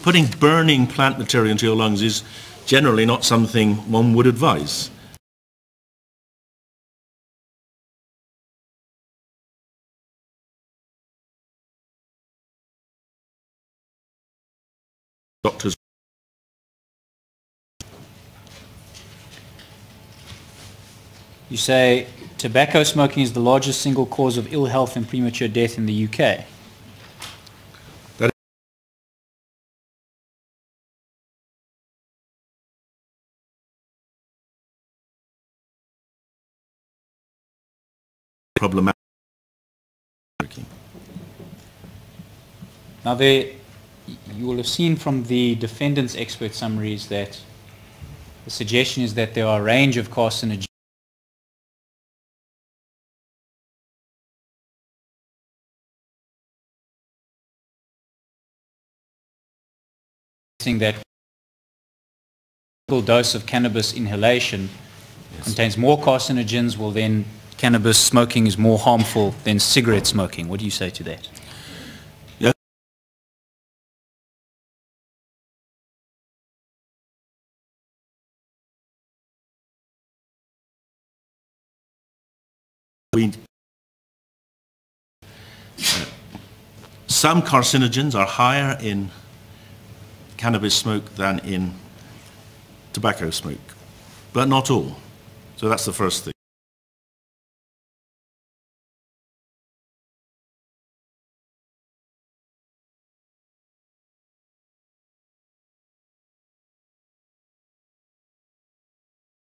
Speaker 1: putting burning plant material into your lungs is generally not something one would advise. Doctors.
Speaker 2: You say tobacco smoking is the largest single cause of ill health and premature death in the UK.
Speaker 1: That is problematic.
Speaker 2: Now you will have seen from the defendant's expert summaries that the suggestion is that there are a range of carcinogens that a dose of cannabis inhalation contains more carcinogens, well then cannabis smoking is more harmful than cigarette smoking. What do you say to that?
Speaker 1: Some carcinogens are higher in cannabis smoke than in tobacco smoke, but not all. So that's the first thing.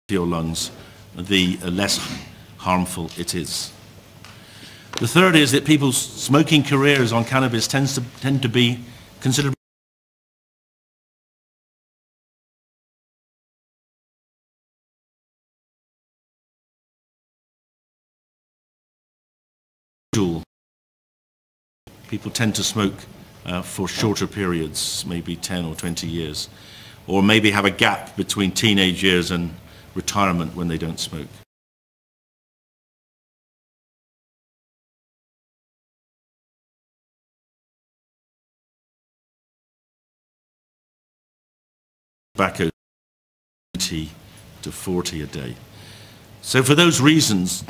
Speaker 1: Your lungs, the less harmful it is. The third is that people's smoking careers on cannabis tend to be considerably usual. People tend to smoke for shorter periods, maybe 10 or 20 years, or maybe have a gap between teenage years and retirement when they don't smoke. Tobacco 20 to 40 a day. So for those reasons,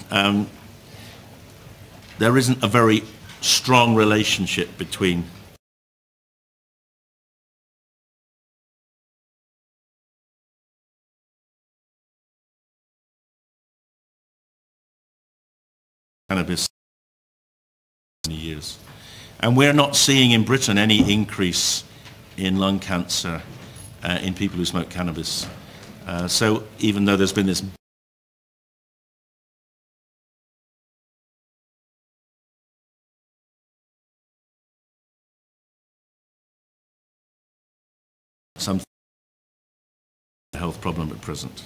Speaker 1: there isn't a very strong relationship between cannabis in years. And we're not seeing in Britain any increase in lung cancer in people who smoke cannabis. So even though there's been this some health problem at present.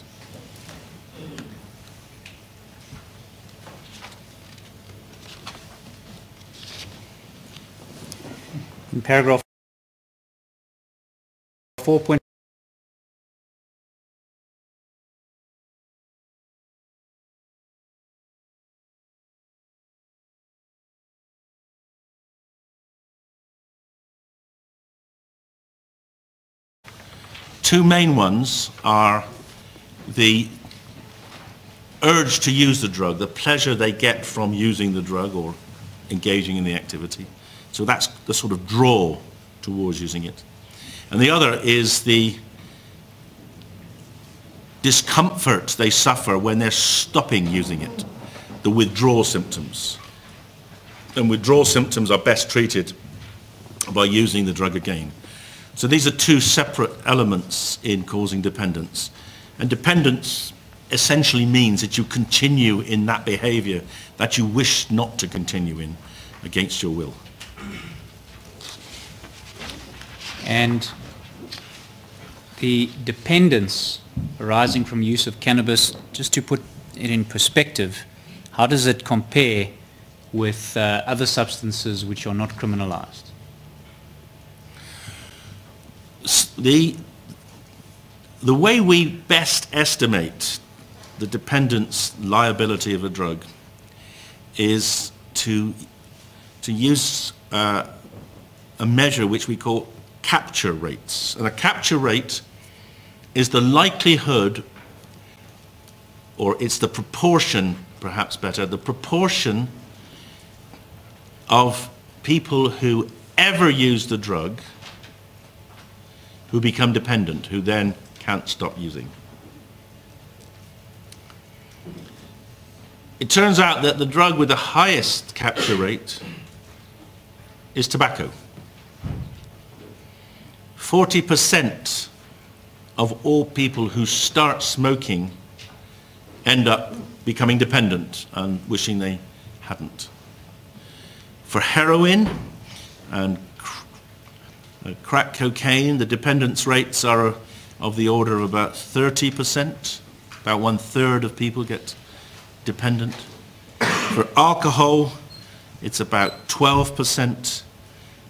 Speaker 2: In paragraph 4.
Speaker 1: Two main ones are the urge to use the drug, the pleasure they get from using the drug or engaging in the activity. So that's the sort of draw towards using it. And the other is the discomfort they suffer when they're stopping using it, the withdrawal symptoms. And withdrawal symptoms are best treated by using the drug again. So these are two separate elements in causing dependence. And dependence essentially means that you continue in that behavior that you wish not to continue in against your will.
Speaker 2: And the dependence arising from use of cannabis, just to put it in perspective, how does it compare with other substances which are not criminalized?
Speaker 1: The way we best estimate the dependence liability of a drug is to use a measure which we call capture rates. And a capture rate is the likelihood, or it's the proportion, perhaps better, the proportion of people who ever use the drug who become dependent, who then can't stop using. It turns out that the drug with the highest capture rate is tobacco. 40% of all people who start smoking end up becoming dependent and wishing they hadn't. For heroin and crack cocaine, the dependence rates are of the order of about 30%. About 1/3 of people get dependent. For alcohol, it's about 12%.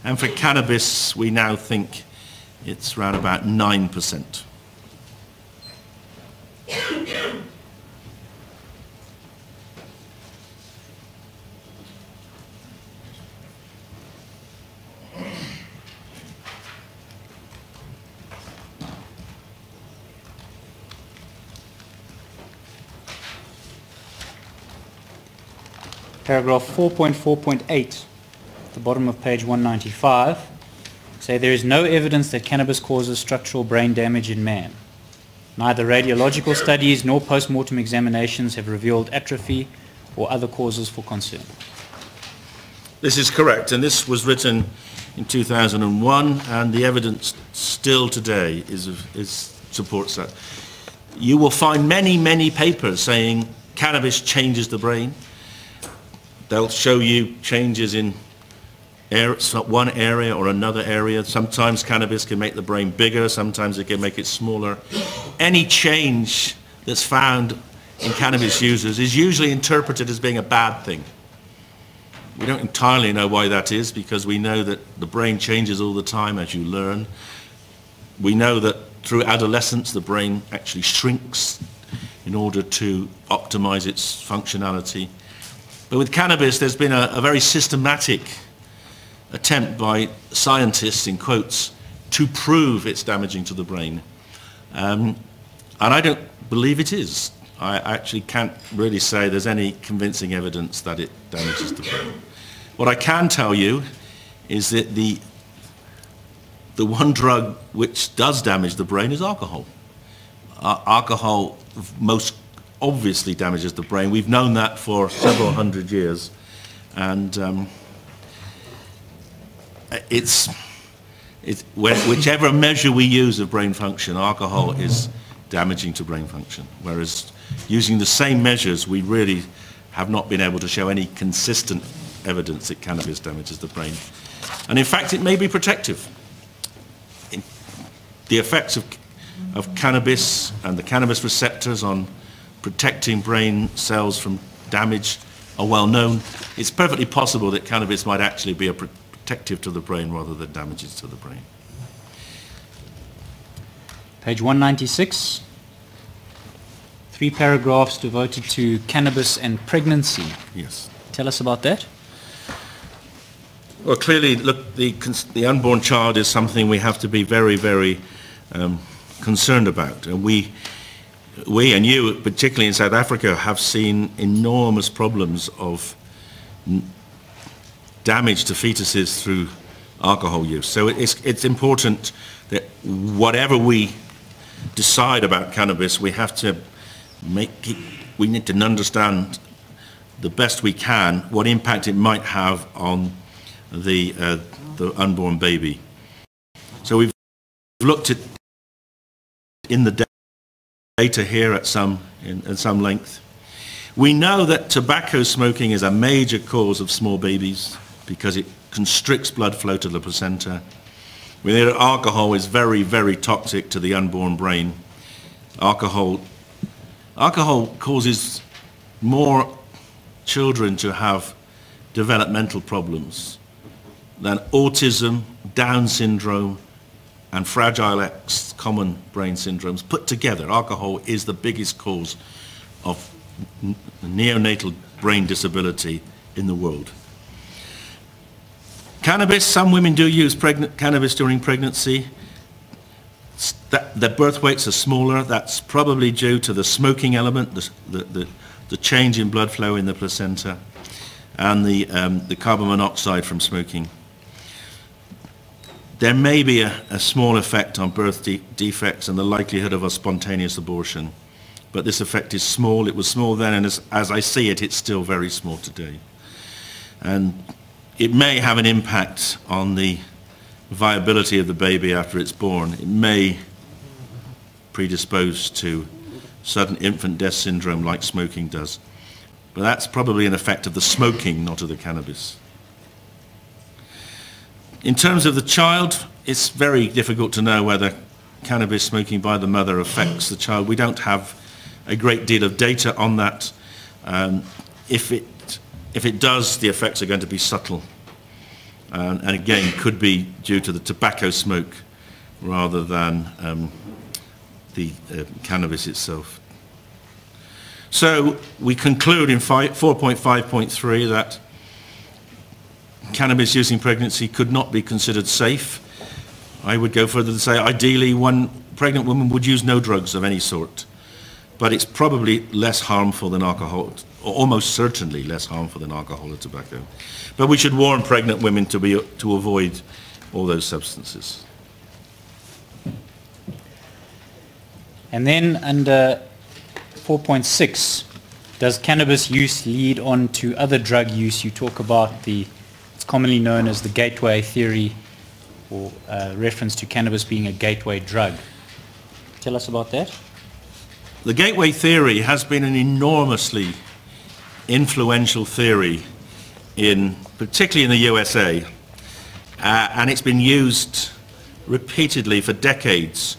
Speaker 1: And for cannabis, we now think it's around about 9%.
Speaker 2: Paragraph 4.4.8, at the bottom of page 195, say there is no evidence that cannabis causes structural brain damage in man. Neither radiological studies nor post-mortem examinations have revealed atrophy or other causes for concern.
Speaker 1: This is correct, and this was written in 2001, and the evidence still today supports that. You will find many, many papers saying cannabis changes the brain. They'll show you changes in one area or another area. Sometimes cannabis can make the brain bigger, sometimes it can make it smaller. Any change that's found in cannabis users is usually interpreted as being a bad thing. We don't entirely know why that is, because we know that the brain changes all the time as you learn. We know that through adolescence the brain actually shrinks in order to optimize its functionality. But with cannabis, there's been a very systematic attempt by scientists, in quotes, to prove it's damaging to the brain. And I don't believe it is. I actually can't really say there's any convincing evidence that it damages the brain. What I can tell you is that the one drug which does damage the brain is alcohol. Alcohol most obviously damages the brain. We've known that for several hundred years, and whichever measure we use of brain function, alcohol is damaging to brain function, whereas using the same measures we really have not been able to show any consistent evidence that cannabis damages the brain. And in fact it may be protective. the effects of cannabis and the cannabis receptors on protecting brain cells from damage are well known. It's perfectly possible that cannabis might actually be a protective to the brain rather than damages to the brain.
Speaker 2: Page 196. 3 paragraphs devoted to cannabis and pregnancy.
Speaker 1: Yes.
Speaker 2: Tell us about that.
Speaker 1: Well, clearly, look, the unborn child is something we have to be very, very concerned about. And we and you, particularly in South Africa, have seen enormous problems of damage to fetuses through alcohol use. So it's important that whatever we decide about cannabis, we have to we need to understand the best we can what impact it might have on the unborn baby. So we've looked at in the data here at some length. We know that tobacco smoking is a major cause of small babies because it constricts blood flow to the placenta. We know that alcohol is very, very toxic to the unborn brain. Alcohol causes more children to have developmental problems than autism, Down syndrome, and Fragile X, common brain syndromes put together. Alcohol is the biggest cause of neonatal brain disability in the world. Cannabis, some women do use cannabis during pregnancy. Their birth weights are smaller. That's probably due to the smoking element, the change in blood flow in the placenta, and the carbon monoxide from smoking. There may be a small effect on birth defects and the likelihood of a spontaneous abortion, but this effect is small. It was small then, and as I see it, it's still very small today. And it may have an impact on the viability of the baby after it's born. It may predispose to sudden infant death syndrome like smoking does. But that's probably an effect of the smoking, not of the cannabis. In terms of the child, it's very difficult to know whether cannabis smoking by the mother affects the child. We don't have a great deal of data on that. If it does, the effects are going to be subtle. And again, could be due to the tobacco smoke rather than the cannabis itself. So we conclude in 4.5.3 that cannabis use in pregnancy could not be considered safe. I would go further to say ideally one pregnant woman would use no drugs of any sort, but it's probably less harmful than alcohol, or almost certainly less harmful than alcohol or tobacco. But we should warn pregnant women to avoid all those substances.
Speaker 2: And then under 4.6, does cannabis use lead on to other drug use? You talk about it's commonly known as the gateway theory, or reference to cannabis being a gateway drug. Tell us about that.
Speaker 1: The gateway theory has been an enormously influential theory particularly in the USA, and it's been used repeatedly for decades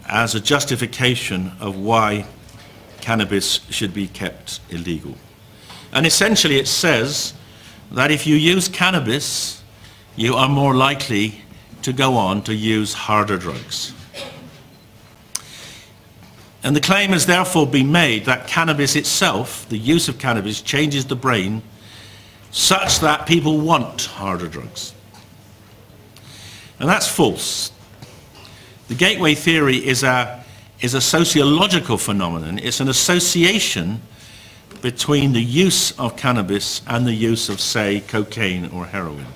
Speaker 1: as a justification of why cannabis should be kept illegal. And essentially it says that if you use cannabis, you are more likely to go on to use harder drugs. And the claim has therefore been made that cannabis itself, the use of cannabis, changes the brain such that people want harder drugs. And that's false. The gateway theory is a sociological phenomenon. It's an association between the use of cannabis and the use of, say, cocaine or heroin.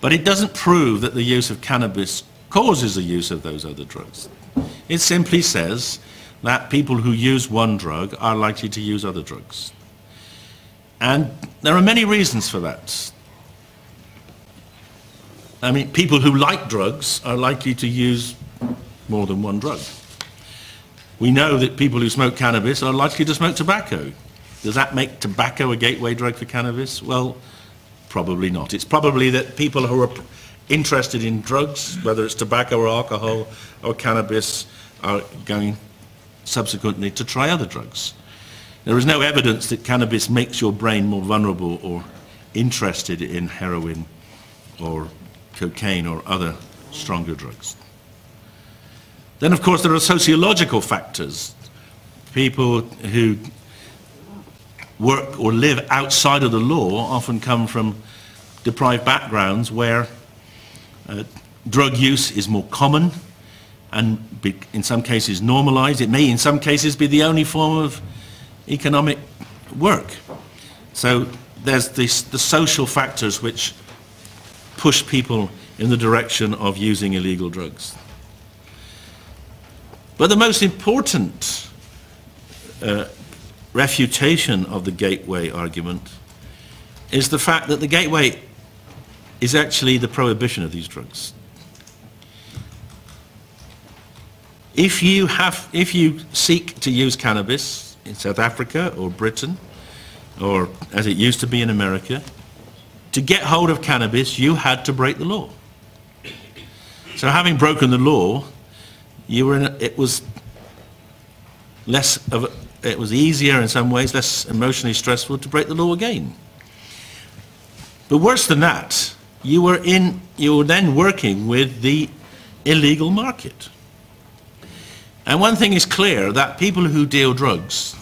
Speaker 1: But it doesn't prove that the use of cannabis causes the use of those other drugs. It simply says that people who use one drug are likely to use other drugs. And there are many reasons for that. I mean, people who like drugs are likely to use more than one drug. We know that people who smoke cannabis are likely to smoke tobacco. Does that make tobacco a gateway drug for cannabis? Well, probably not. It's probably that people who are interested in drugs, whether it's tobacco or alcohol or cannabis, are going subsequently to try other drugs. There is no evidence that cannabis makes your brain more vulnerable or interested in heroin or cocaine or other stronger drugs. Then, of course, there are sociological factors. People who work or live outside of the law often come from deprived backgrounds where drug use is more common and in some cases normalized. It may in some cases be the only form of economic work. So there's the social factors which push people in the direction of using illegal drugs. But the most important refutation of the gateway argument is the fact that the gateway is actually the prohibition of these drugs. If you seek to use cannabis in South Africa or Britain, or as it used to be in America, to get hold of cannabis, you had to break the law. So having broken the law, it was easier in some ways, less emotionally stressful to break the law again. But worse than that, you were then working with the illegal market. And one thing is clear, that people who deal drugs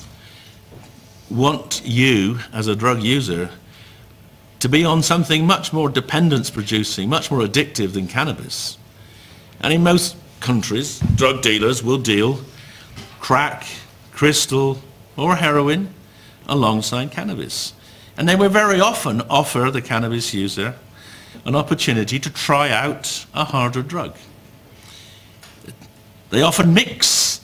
Speaker 1: want you, as a drug user, to be on something much more dependence-producing, much more addictive than cannabis. And in most countries, drug dealers will deal crack, crystal, or heroin alongside cannabis. And they will very often offer the cannabis user an opportunity to try out a harder drug. They often mix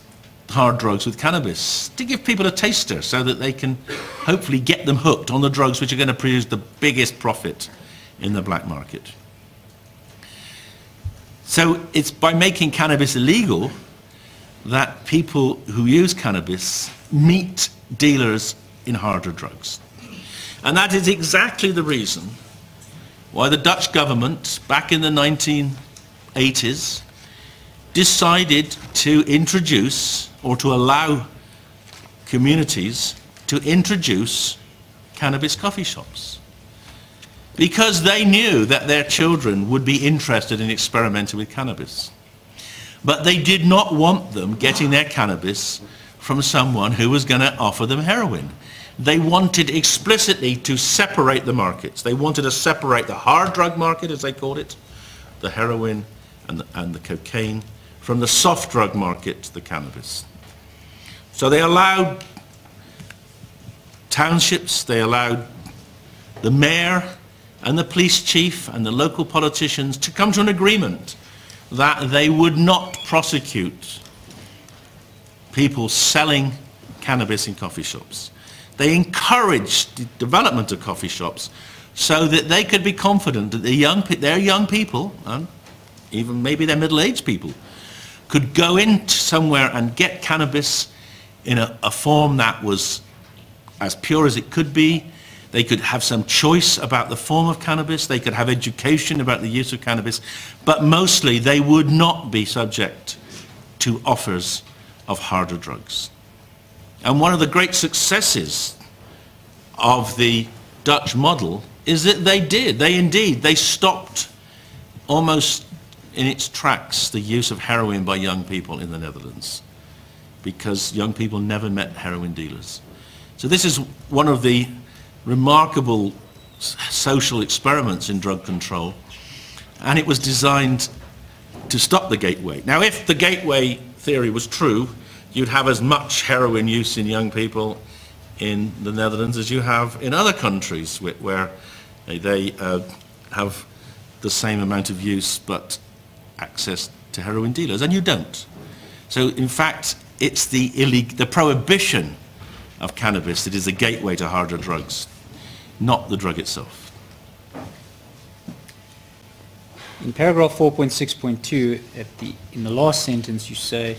Speaker 1: hard drugs with cannabis to give people a taster so that they can hopefully get them hooked on the drugs which are going to produce the biggest profit in the black market. So it's by making cannabis illegal that people who use cannabis meet dealers in harder drugs. And that is exactly the reason why the Dutch government, back in the 1980s, decided to introduce, or to allow communities to introduce cannabis coffee shops. Because they knew that their children would be interested in experimenting with cannabis. But they did not want them getting their cannabis from someone who was going to offer them heroin. They wanted explicitly to separate the markets. They wanted to separate the hard drug market, as they called it, the heroin and the cocaine, from the soft drug market, the cannabis. So they allowed townships, they allowed the mayor and the police chief and the local politicians to come to an agreement that they would not prosecute people selling cannabis in coffee shops. They encouraged the development of coffee shops so that they could be confident that their young people, and even maybe their middle-aged people, could go in somewhere and get cannabis in a form that was as pure as it could be. They could have some choice about the form of cannabis. They could have education about the use of cannabis. But mostly they would not be subject to offers of harder drugs. And one of the great successes of the Dutch model is that they stopped almost in its tracks the use of heroin by young people in the Netherlands, because young people never met heroin dealers. So this is one of the remarkable social experiments in drug control, and it was designed to stop the gateway. Now, if the gateway theory was true, you'd have as much heroin use in young people in the Netherlands as you have in other countries where they have the same amount of use but access to heroin dealers, and you don't. So in fact, it's the prohibition of cannabis that is the gateway to harder drugs, not the drug itself.
Speaker 2: In paragraph 4.6.2, in the last sentence you say,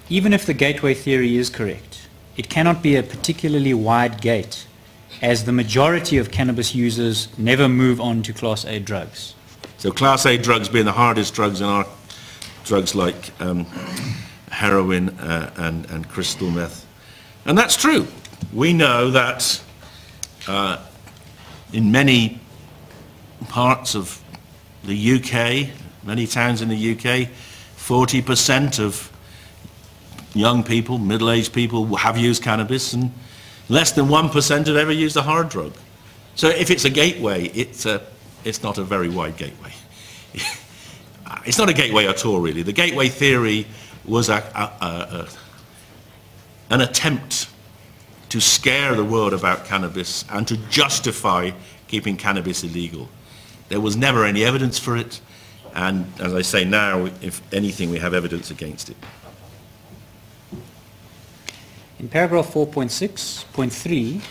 Speaker 2: even if the gateway theory is correct, it cannot be a particularly wide gate, as the majority of cannabis users never move on to Class A drugs.
Speaker 1: So Class A drugs being the hardest drugs and are drugs like heroin and crystal meth. And that's true. We know that in many parts of the UK, many towns in the UK, 40% of young people, middle-aged people have used cannabis, and less than 1% have ever used a hard drug. So if it's a gateway, it's not a very wide gateway. It's not a gateway at all, really. The gateway theory was an attempt to scare the world about cannabis and to justify keeping cannabis illegal. There was never any evidence for it, and as I say now, if anything, we have evidence against it.
Speaker 2: In paragraph 4.6.3,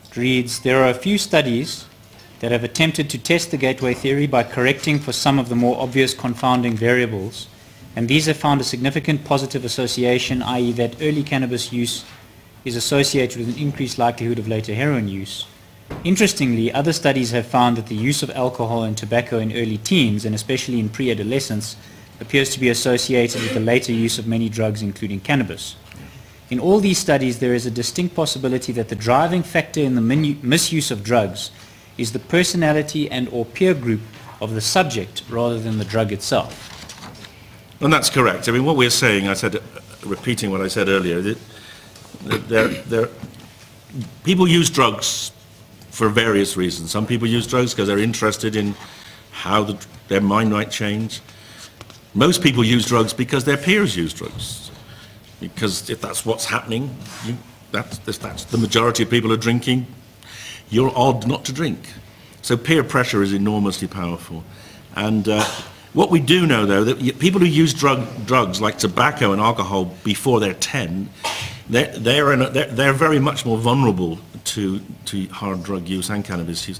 Speaker 2: it reads, there are a few studies that have attempted to test the gateway theory by correcting for some of the more obvious confounding variables, and these have found a significant positive association, i.e. that early cannabis use is associated with an increased likelihood of later heroin use. Interestingly, other studies have found that the use of alcohol and tobacco in early teens, and especially in pre-adolescence, appears to be associated with the later use of many drugs, including cannabis. In all these studies, there is a distinct possibility that the driving factor in the misuse of drugs is the personality and or peer group of the subject rather than the drug itself.
Speaker 1: And that's correct. I mean, what we're saying, repeating what I said earlier, that people use drugs for various reasons. Some people use drugs because they're interested in how their mind might change. Most people use drugs because their peers use drugs. Because if that's what's happening, that's the majority of people are drinking, you're odd not to drink. So peer pressure is enormously powerful. And what we do know, though, that people who use drugs like tobacco and alcohol before they're 10, they're very much more vulnerable to hard drug use and cannabis use.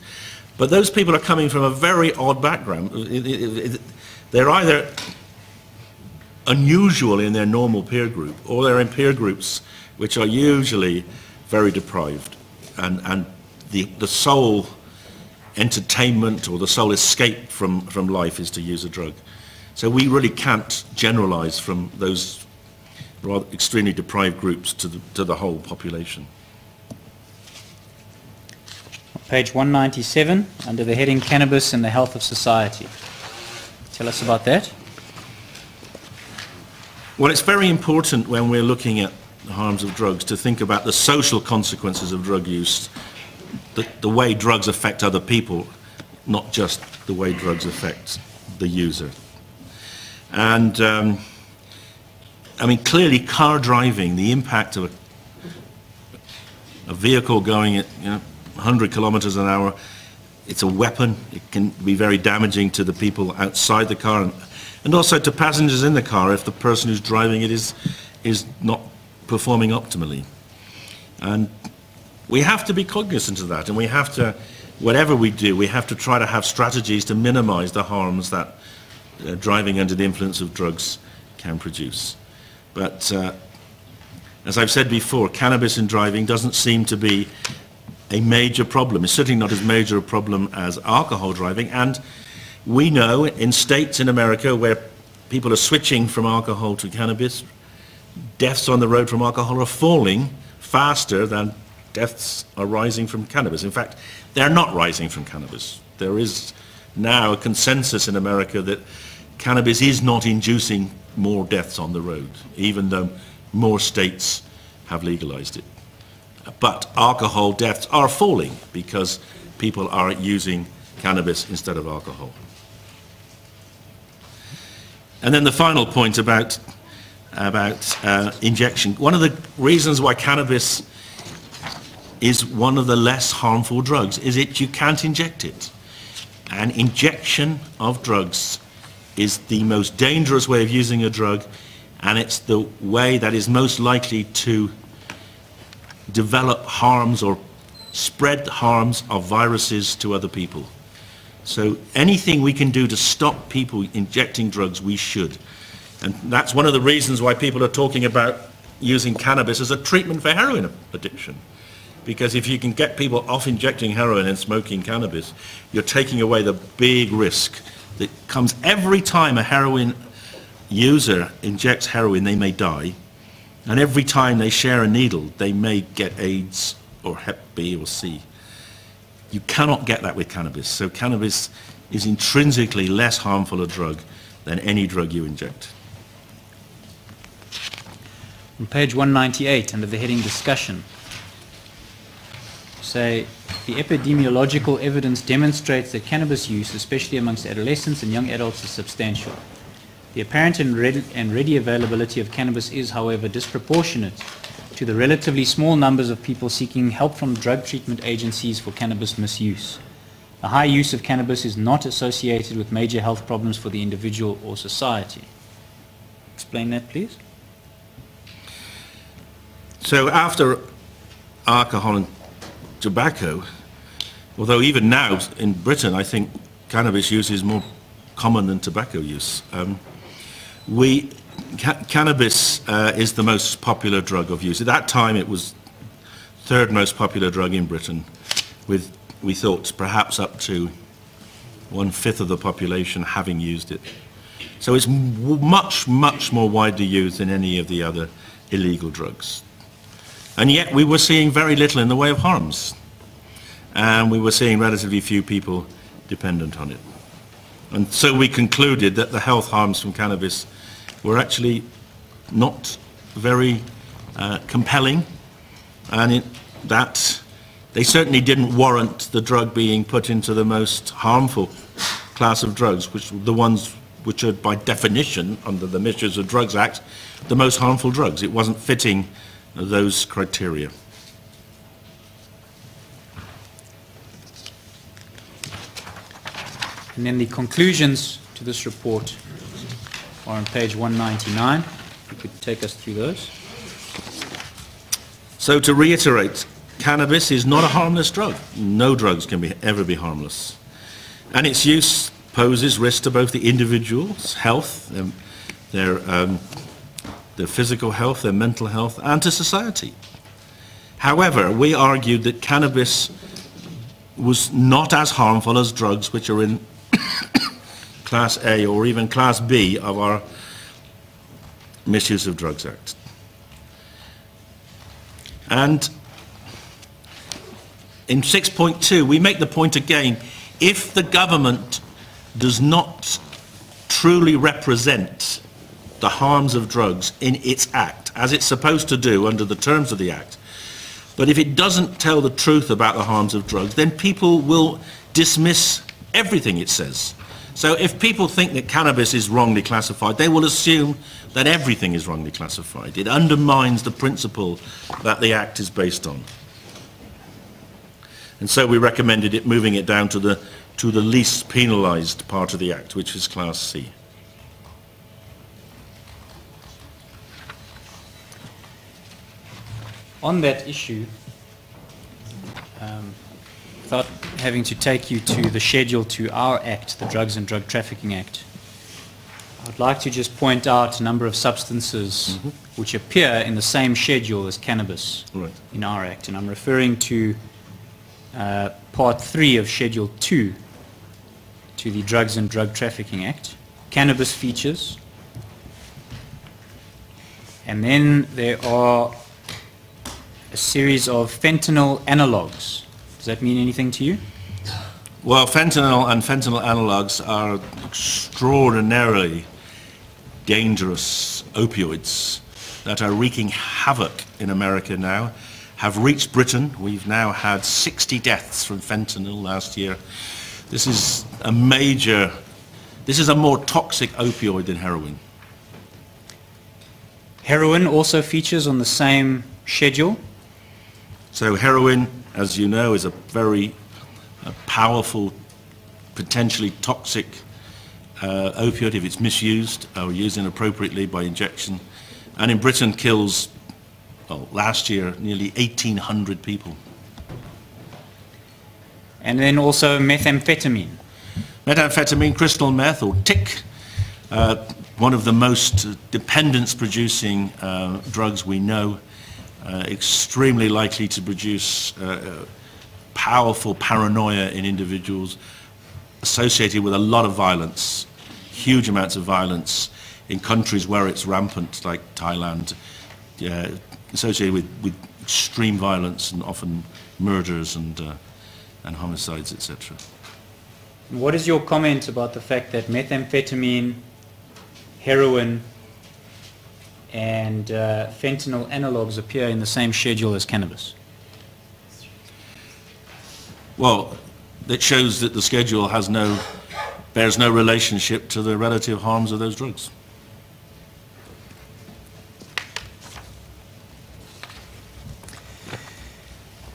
Speaker 1: But those people are coming from a very odd background. They're either unusual in their normal peer group, or they're in peer groups which are usually very deprived, and the sole entertainment or the sole escape from life is to use a drug. So we really can't generalize from those rather extremely deprived groups to the whole population.
Speaker 2: Page 197, under the heading Cannabis and the Health of Society. Tell us about that.
Speaker 1: Well, it's very important when we're looking at the harms of drugs to think about the social consequences of drug use, the way drugs affect other people, not just the way drugs affect the user. And I mean, clearly car driving, the impact of a vehicle going at 100 kilometers an hour, it's a weapon. It can be very damaging to the people outside the car, and also to passengers in the car if the person who's driving it is not performing optimally. And we have to be cognizant of that, and we have to, whatever we do, we have to try to have strategies to minimize the harms that driving under the influence of drugs can produce. But as I've said before, cannabis in driving doesn't seem to be a major problem. It's certainly not as major a problem as alcohol driving, and we know in states in America where people are switching from alcohol to cannabis, deaths on the road from alcohol are falling faster than deaths are rising from cannabis. In fact, they're not rising from cannabis. There is now a consensus in America that cannabis is not inducing more deaths on the road, even though more states have legalized it. But alcohol deaths are falling because people are using cannabis instead of alcohol. And then the final point about injection. One of the reasons why cannabis is one of the less harmful drugs is you can't inject it. And injection of drugs is the most dangerous way of using a drug, and it's the way that is most likely to develop harms or spread harms of viruses to other people. So anything we can do to stop people injecting drugs, we should. And that's one of the reasons why people are talking about using cannabis as a treatment for heroin addiction. Because if you can get people off injecting heroin and smoking cannabis, you're taking away the big risk that comes every time a heroin user injects heroin, they may die. And every time they share a needle, they may get AIDS or Hep B or C. You cannot get that with cannabis. So cannabis is intrinsically less harmful a drug than any drug you inject.
Speaker 2: On page 198, under the heading Discussion, say, the epidemiological evidence demonstrates that cannabis use, especially amongst adolescents and young adults, is substantial. The apparent and ready availability of cannabis is, however, disproportionate to the relatively small numbers of people seeking help from drug treatment agencies for cannabis misuse. The high use of cannabis is not associated with major health problems for the individual or society. Explain that, please.
Speaker 1: So after alcohol and tobacco, although even now in Britain I think cannabis use is more common than tobacco use, cannabis is the most popular drug of use. At that time it was third most popular drug in Britain, with, we thought, perhaps up to 1/5 of the population having used it. So it's much, much more widely used than any of the other illegal drugs. And yet we were seeing very little in the way of harms. And we were seeing relatively few people dependent on it. And so we concluded that the health harms from cannabis were actually not very compelling, and that they certainly didn't warrant the drug being put into the most harmful class of drugs, which were the ones which are by definition, under the Misuse of Drugs Act, the most harmful drugs. It wasn't fitting those criteria.
Speaker 2: And then the conclusions to this report are on page 199. If you could take us through those.
Speaker 1: So to reiterate, cannabis is not a harmless drug. No drugs can ever be harmless. And its use poses risk to both the individual's health, their physical health, their mental health, and to society. However, we argued that cannabis was not as harmful as drugs which are in Class A or even Class B of our Misuse of Drugs Act. And in 6.2, we make the point again, if the government does not truly represent the harms of drugs in its act, as it's supposed to do under the terms of the act, but if it doesn't tell the truth about the harms of drugs, then people will dismiss everything it says. So if people think that cannabis is wrongly classified, they will assume that everything is wrongly classified. It undermines the principle that the Act is based on. And so we recommended it moving it down to the least penalised part of the Act, which is Class C.
Speaker 2: On that issue, without having to take you to the schedule to our Act, the Drugs and Drug Trafficking Act, I'd like to just point out a number of substances which appear in the same schedule as cannabis in our Act. And I'm referring to Part 3 of Schedule 2 to the Drugs and Drug Trafficking Act. Cannabis features. And then there are a series of fentanyl analogues. Does that mean anything to you?
Speaker 1: Well, fentanyl and fentanyl analogues are extraordinarily dangerous opioids that are wreaking havoc in America now, have reached Britain. We've now had 60 deaths from fentanyl last year. This is a more toxic opioid than heroin.
Speaker 2: Heroin also features on the same schedule.
Speaker 1: So heroin, as you know, is a very powerful, potentially toxic opioid if it's misused or used inappropriately by injection. And in Britain kills, well, last year, nearly 1,800 people.
Speaker 2: And then also methamphetamine.
Speaker 1: Methamphetamine, crystal meth, or TIC, one of the most dependence-producing drugs we know. extremely likely to produce powerful paranoia in individuals, associated with a lot of violence, huge amounts of violence in countries where it's rampant, like Thailand, associated with extreme violence and often murders and homicides, etc.
Speaker 2: What is your comment about the fact that methamphetamine, heroin, and fentanyl analogues appear in the same schedule as cannabis?
Speaker 1: Well, it shows that the schedule bears no relationship to the relative harms of those drugs.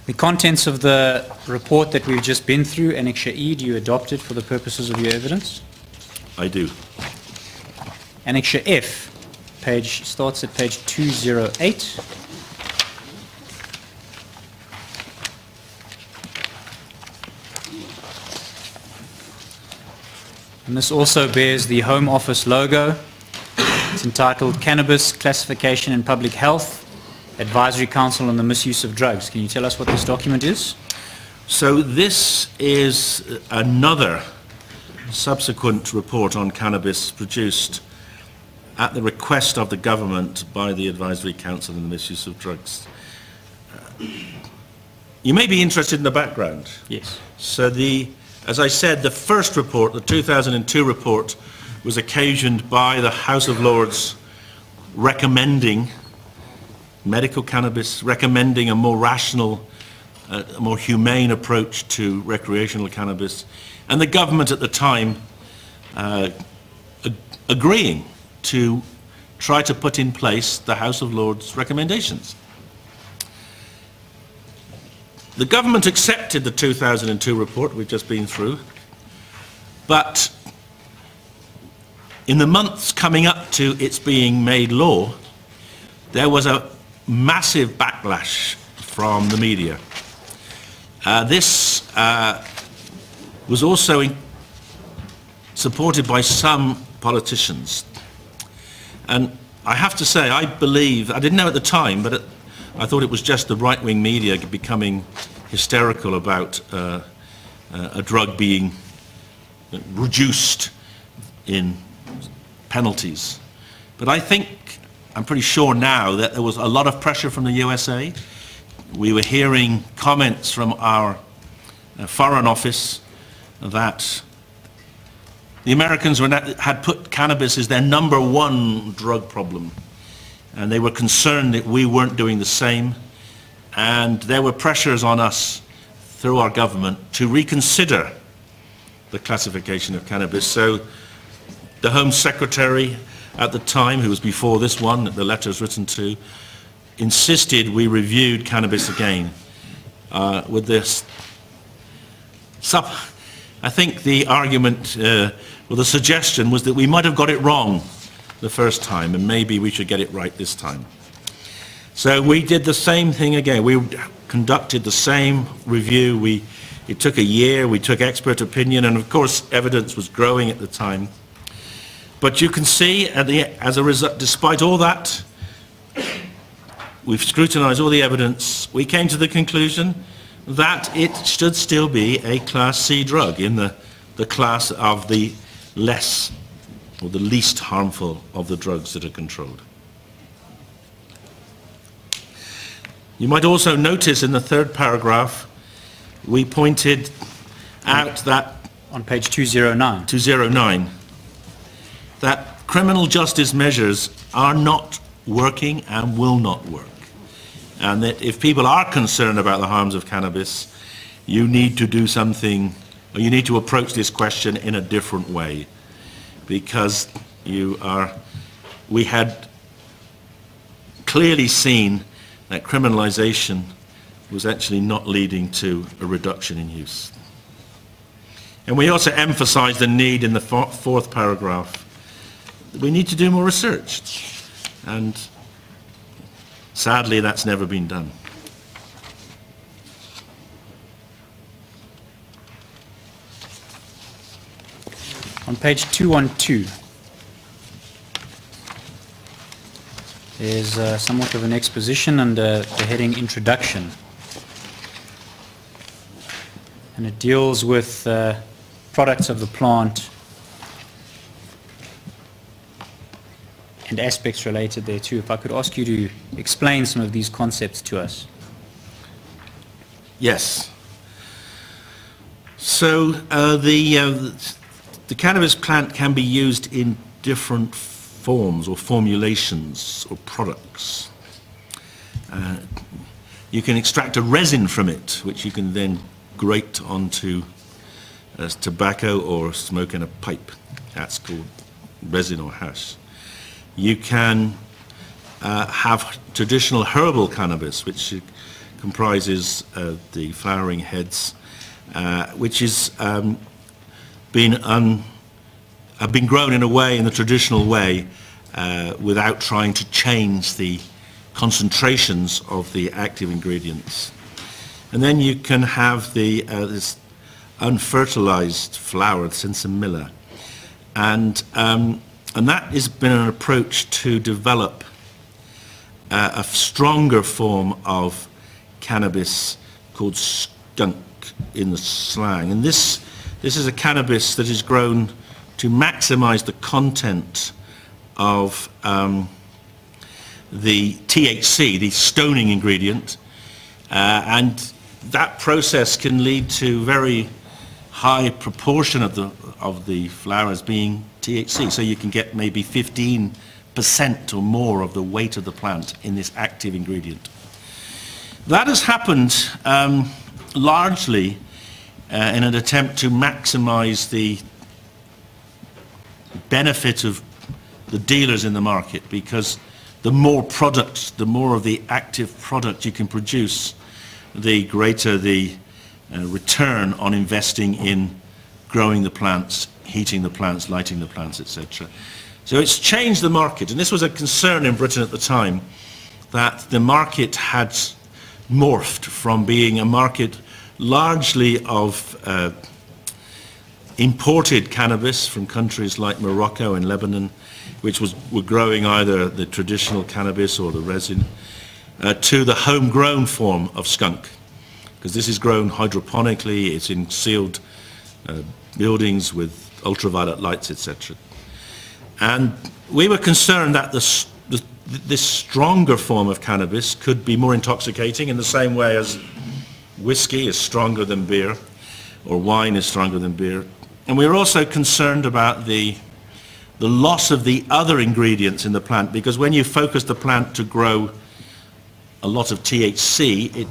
Speaker 2: The contents of the report that we've just been through, Annexure E, do you adopt it for the purposes of your evidence?
Speaker 1: I do.
Speaker 2: Annexure F, starts at page 208. And this also bears the Home Office logo. It's entitled Cannabis Classification in Public Health, Advisory Council on the Misuse of Drugs. Can you tell us what this document is?
Speaker 1: So this is another subsequent report on cannabis produced at the request of the government by the Advisory Council on the Misuse of Drugs. You may be interested in the background.
Speaker 2: Yes.
Speaker 1: So as I said, the first report, the 2002 report, was occasioned by the House of Lords recommending medical cannabis, recommending a more rational, a more humane approach to recreational cannabis, and the government at the time agreeing to try to put in place the House of Lords recommendations. The government accepted the 2002 report we've just been through, but in the months coming up to its being made law, there was a massive backlash from the media. This was also supported by some politicians. And I have to say, I didn't know at the time, but I thought it was just the right-wing media becoming hysterical about a drug being reduced in penalties. But I'm pretty sure now that there was a lot of pressure from the USA. We were hearing comments from our Foreign Office that the Americans had put cannabis as their #1 drug problem, and they were concerned that we weren't doing the same, and there were pressures on us through our government to reconsider the classification of cannabis. So the Home Secretary at the time, who was before this one that the letter is written to, insisted we reviewed cannabis again with this. I think the argument, or the suggestion, was that we might have got it wrong the first time and maybe we should get it right this time. So we did the same thing again. We conducted the same review. It took a year. We took expert opinion, and of course evidence was growing at the time. But you can see, as a result, despite all that, we've scrutinized all the evidence. We came to the conclusion that it should still be a Class C drug in the class of the less or the least harmful of the drugs that are controlled. You might also notice in the third paragraph, we pointed out that
Speaker 2: on page 209,
Speaker 1: that criminal justice measures are not working and will not work. And that if people are concerned about the harms of cannabis, you need to do something, or you need to approach this question in a different way. Because we had clearly seen that criminalization was actually not leading to a reduction in use. And we also emphasized the need in the fourth paragraph. We need to do more research. And sadly, that's never been done.
Speaker 2: On page 212, There's somewhat of an exposition under the heading Introduction. And it deals with products of the plant and aspects related thereto. If I could ask you to explain some of these concepts to us.
Speaker 1: Yes. So the cannabis plant can be used in different forms or formulations or products. You can extract a resin from it, which you can then grate onto as tobacco or smoke in a pipe. That's called resin or hash. You can have traditional herbal cannabis, which comprises the flowering heads, which is have been grown in a way, in the traditional way, without trying to change the concentrations of the active ingredients. And then you can have this unfertilized flower, sinsemilla, and that has been an approach to develop a stronger form of cannabis called skunk in the slang. And this is a cannabis that is grown to maximize the content of the THC, the stoning ingredient, and that process can lead to very high proportion of the flowers being THC. So you can get maybe 15% or more of the weight of the plant in this active ingredient. That has happened largely in an attempt to maximize the benefit of the dealers in the market, because the more products, the more of the active product you can produce, the greater the return on investing in growing the plants, heating the plants, lighting the plants, etc. So it's changed the market, and this was a concern in Britain at the time, that the market had morphed from being a market largely of imported cannabis from countries like Morocco and Lebanon, which were growing either the traditional cannabis or the resin, to the homegrown form of skunk, because this is grown hydroponically, it's in sealed buildings with ultraviolet lights, etc. And we were concerned that this stronger form of cannabis could be more intoxicating in the same way as whiskey is stronger than beer, or wine is stronger than beer. And we were also concerned about the loss of the other ingredients in the plant, because when you focus the plant to grow a lot of THC, it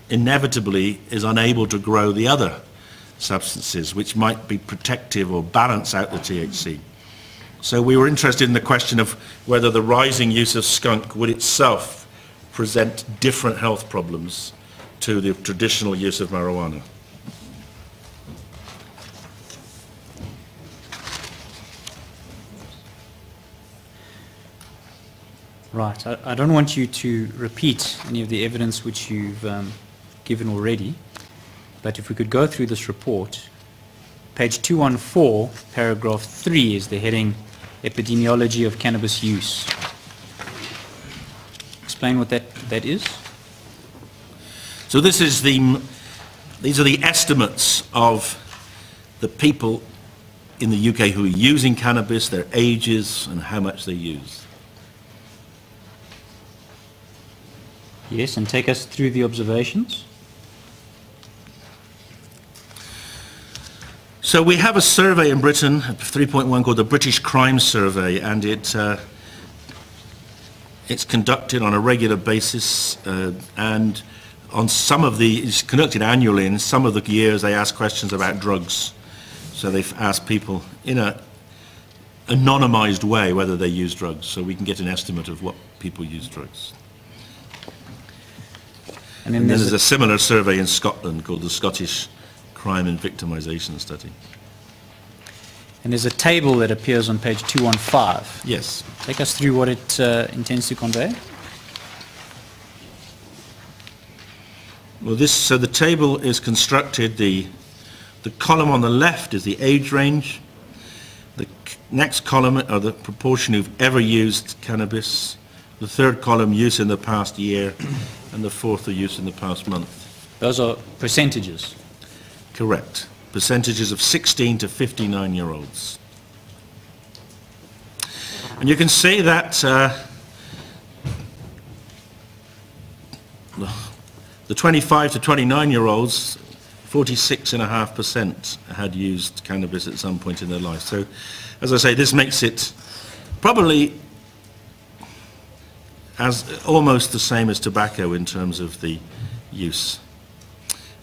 Speaker 1: inevitably is unable to grow the other substances which might be protective or balance out the THC. So we were interested in the question of whether the rising use of skunk would itself present different health problems to the traditional use of marijuana.
Speaker 2: Right. I don't want you to repeat any of the evidence which you've given already, but if we could go through this report. Page 214, paragraph 3 is the heading, Epidemiology of Cannabis Use. Explain what that is.
Speaker 1: So these are the estimates of the people in the UK who are using cannabis, their ages and how much they use.
Speaker 2: Yes, and take us through the observations.
Speaker 1: So we have a survey in Britain, 3.1, called the British Crime Survey, and it's conducted on a regular basis, and on it's conducted annually, and in some of the years they ask questions about drugs. So they've asked people in an anonymized way whether they use drugs, so we can get an estimate of what people use drugs. And then there's a similar survey in Scotland called the Scottish Crime and Victimisation Study.
Speaker 2: And there's a table that appears on page 215.
Speaker 1: Yes.
Speaker 2: Take us through what it intends to convey.
Speaker 1: Well, so the table is constructed, the column on the left is the age range, the next column are the proportion who've ever used cannabis, The third column, use in the past year, and the fourth, the use in the past month.
Speaker 2: Those are percentages.
Speaker 1: Correct. Percentages of 16 to 59-year-olds. And you can see that the 25 to 29-year-olds, 46.5% had used cannabis at some point in their life. So, as I say, this makes it probably as almost the same as tobacco in terms of the use.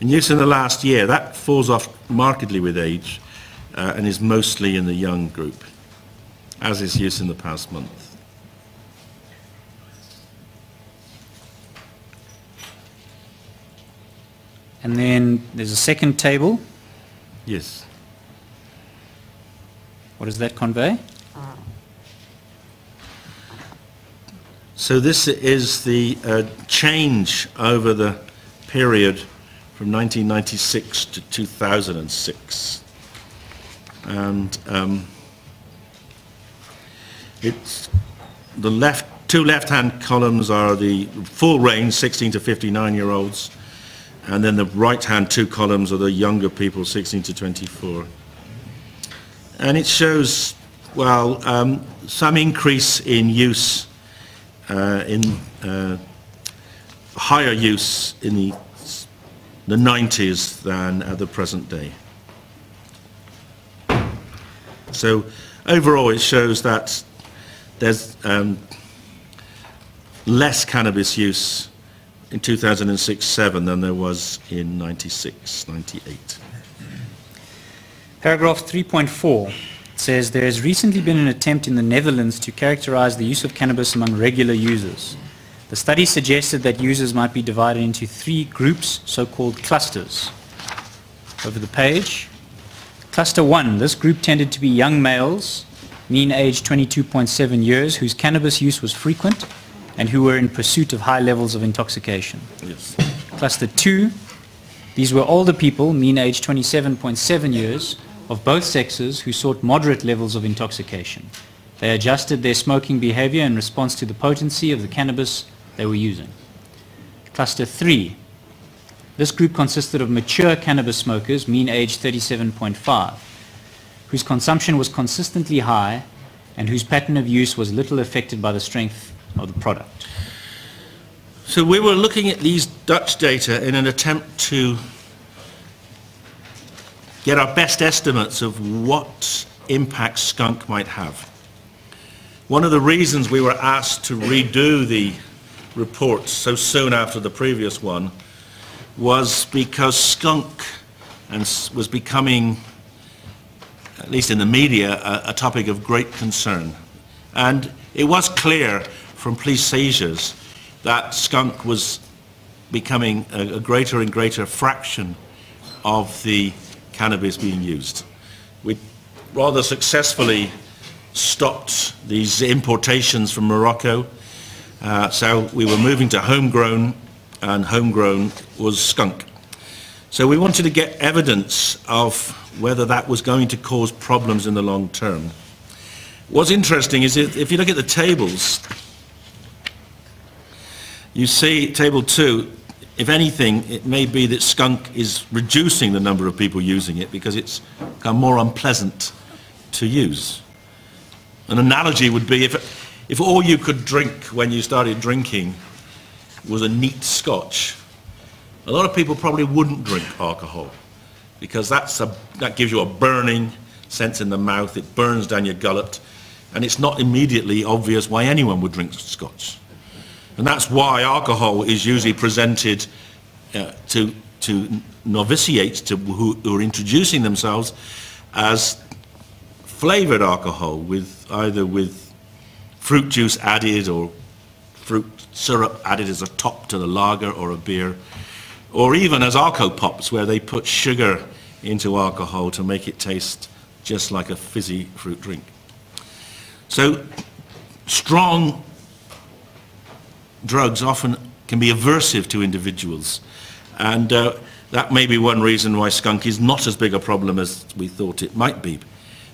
Speaker 1: In use in the last year, that falls off markedly with age and is mostly in the young group, as is use in the past month.
Speaker 2: And then there's a second table.
Speaker 1: Yes.
Speaker 2: What does that convey?
Speaker 1: So this is the change over the period from 1996 to 2006. And it's the two left-hand columns are the full range, 16 to 59-year-olds, and then the right-hand two columns are the younger people, 16 to 24. And it shows, well, some increase in use, higher use in the 90s than at the present day. So overall it shows that there's less cannabis use in 2006-07 than there was in 96-98.
Speaker 2: Paragraph 3.4 says there has recently been an attempt in the Netherlands to characterize the use of cannabis among regular users. The study suggested that users might be divided into 3 groups, so-called clusters. Over the page. Cluster 1, this group tended to be young males, mean age 22.7 years, whose cannabis use was frequent and who were in pursuit of high levels of intoxication.
Speaker 1: Yes.
Speaker 2: Cluster 2, these were older people, mean age 27.7 years, of both sexes who sought moderate levels of intoxication. They adjusted their smoking behavior in response to the potency of the cannabis they were using. Cluster 3, this group consisted of mature cannabis smokers, mean age 37.5, whose consumption was consistently high and whose pattern of use was little affected by the strength of the product.
Speaker 1: So we were looking at these Dutch data in an attempt to get our best estimates of what impact skunk might have. One of the reasons we were asked to redo the report so soon after the previous one was because skunk was becoming, at least in the media, a topic of great concern. And it was clear from police seizures that skunk was becoming a greater and greater fraction of the cannabis being used. We rather successfully stopped these importations from Morocco, so we were moving to homegrown, and homegrown was skunk. So we wanted to get evidence of whether that was going to cause problems in the long term. What's interesting is if you look at the tables, you see table 2, if anything, it may be that skunk is reducing the number of people using it because it's become more unpleasant to use. An analogy would be if all you could drink when you started drinking was a neat scotch, a lot of people probably wouldn't drink alcohol because that gives you a burning sense in the mouth, it burns down your gullet, and it's not immediately obvious why anyone would drink scotch. And that's why alcohol is usually presented to novitiates who are introducing themselves as flavored alcohol, either with fruit juice added or fruit syrup added as a top to the lager or a beer, or even as alco pops, where they put sugar into alcohol to make it taste just like a fizzy fruit drink. So strong drugs often can be aversive to individuals, and that may be one reason why skunk is not as big a problem as we thought it might be.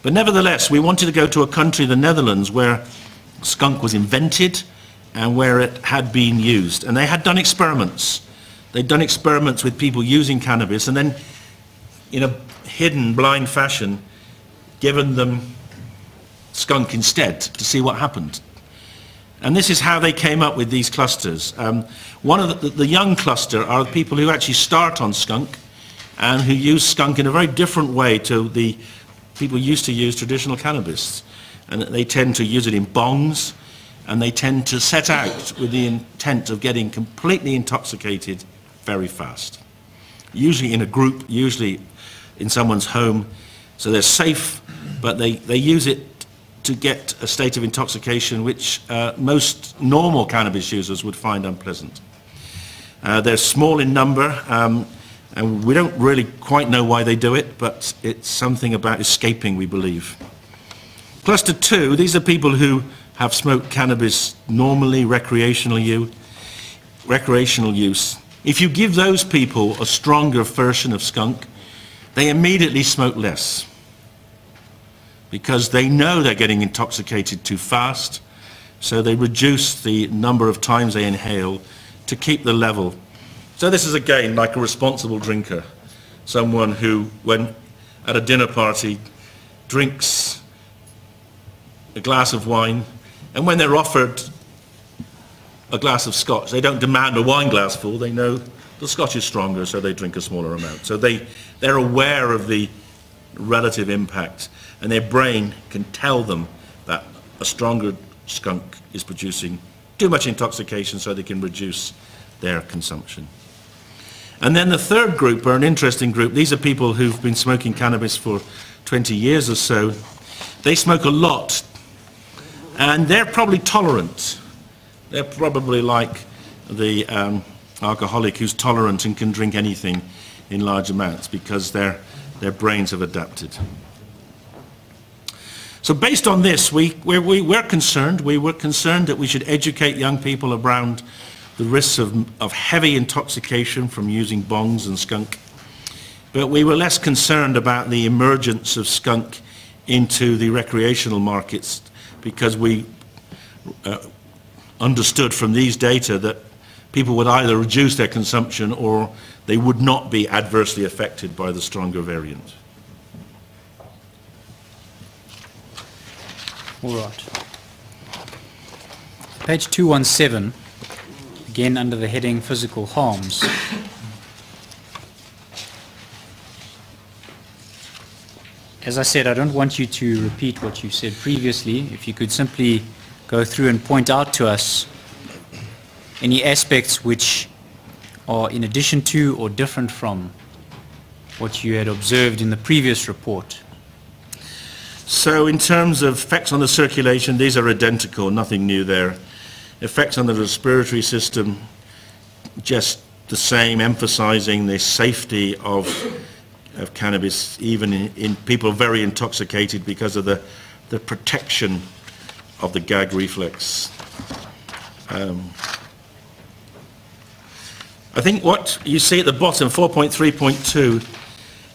Speaker 1: But nevertheless, we wanted to go to a country, the Netherlands, where skunk was invented and where it had been used. And they had done experiments. They'd done experiments with people using cannabis and then, in a hidden, blind fashion, given them skunk instead to see what happened. And this is how they came up with these clusters. One of the young cluster are the people who actually start on skunk and who use skunk in a very different way to the people used to use traditional cannabis. And they tend to use it in bongs, and they tend to set out with the intent of getting completely intoxicated very fast. Usually in a group, usually in someone's home, so they're safe, but they use it to get a state of intoxication which most normal cannabis users would find unpleasant. They're small in number, and we don't really quite know why they do it, but it's something about escaping, we believe. Cluster 2, these are people who have smoked cannabis normally, recreational use. If you give those people a stronger version of skunk, they immediately smoke less, because they know they're getting intoxicated too fast, so they reduce the number of times they inhale to keep the level. So this is again like a responsible drinker, someone who, when at a dinner party, drinks a glass of wine, and when they're offered a glass of scotch, they don't demand a wine glass full, they know the scotch is stronger, so they drink a smaller amount. So they're aware of the relative impact, and their brain can tell them that a stronger skunk is producing too much intoxication, so they can reduce their consumption. And then the third group are an interesting group. These are people who've been smoking cannabis for 20 years or so. They smoke a lot, and they're probably tolerant. They're probably like the alcoholic who's tolerant and can drink anything in large amounts because their brains have adapted. So based on this, we were concerned. We were concerned that we should educate young people around the risks of heavy intoxication from using bongs and skunk. But we were less concerned about the emergence of skunk into the recreational markets, because we understood from these data that people would either reduce their consumption or they would not be adversely affected by the stronger variant.
Speaker 2: All right. Page 217, again under the heading Physical Harms. As I said, I don't want you to repeat what you said previously. If you could simply go through and point out to us any aspects which are in addition to or different from what you had observed in the previous report.
Speaker 1: So in terms of effects on the circulation, these are identical, nothing new there. Effects on the respiratory system, just the same, emphasizing the safety of cannabis, even in people very intoxicated, because of the protection of the gag reflex. I think what you see at the bottom, 4.3.2,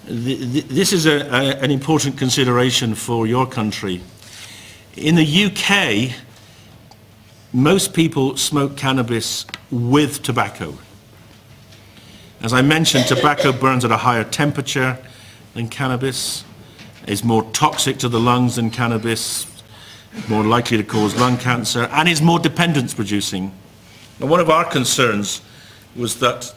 Speaker 1: this is an important consideration for your country. In the UK, most people smoke cannabis with tobacco. As I mentioned, tobacco burns at a higher temperature than cannabis, is more toxic to the lungs than cannabis, more likely to cause lung cancer, and is more dependence producing. And one of our concerns was that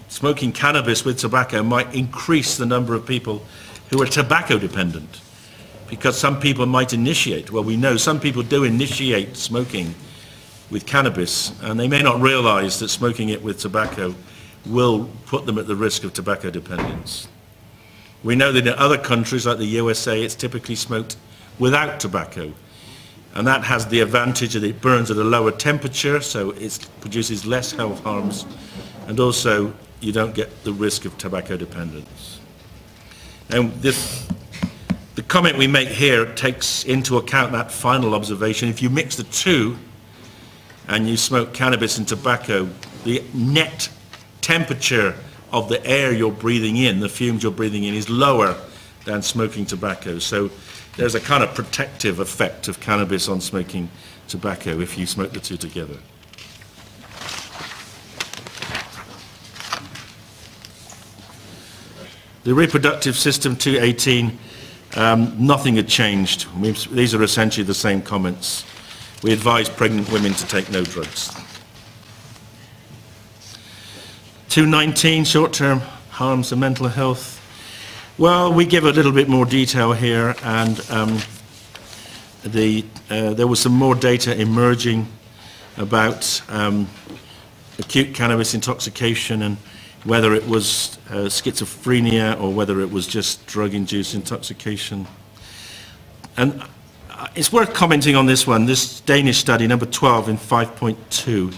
Speaker 1: smoking cannabis with tobacco might increase the number of people who are tobacco dependent, because some people might initiate, well, we know some people do initiate smoking with cannabis, and they may not realize that smoking it with tobacco will put them at the risk of tobacco dependence. We know that in other countries like the USA, it's typically smoked without tobacco, and that has the advantage that it burns at a lower temperature, so it produces less health harms, and also you don't get the risk of tobacco dependence. And the comment we make here takes into account that final observation. If you mix the two and you smoke cannabis and tobacco, the net temperature of the air you're breathing in, the fumes you're breathing in, is lower than smoking tobacco. So there's a kind of protective effect of cannabis on smoking tobacco if you smoke the two together. The reproductive system 218, nothing had changed. These are essentially the same comments. We advise pregnant women to take no drugs. 219, short-term harms to mental health. Well, we give a little bit more detail here, and there was some more data emerging about acute cannabis intoxication and whether it was schizophrenia or whether it was just drug-induced intoxication. And it's worth commenting on this one, this Danish study, number 12 in 5.2.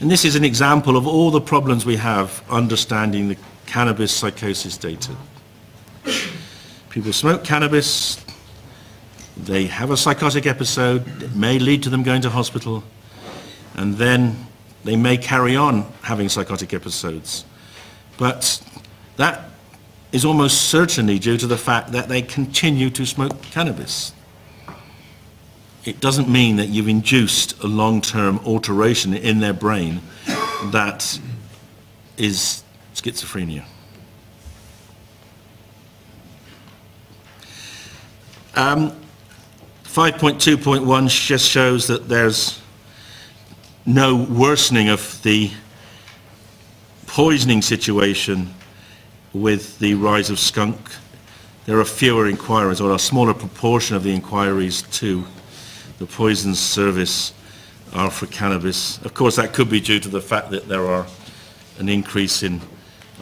Speaker 1: And this is an example of all the problems we have understanding the cannabis psychosis data. People smoke cannabis, they have a psychotic episode, it may lead to them going to hospital, and then they may carry on having psychotic episodes. But that is almost certainly due to the fact that they continue to smoke cannabis. It doesn't mean that you've induced a long-term alteration in their brain that is schizophrenia. 5.2.1 just shows that there's no worsening of the poisoning situation with the rise of skunk. There are fewer inquiries, or a smaller proportion of the inquiries to the poisons service are for cannabis. Of course, that could be due to the fact that there are an increase in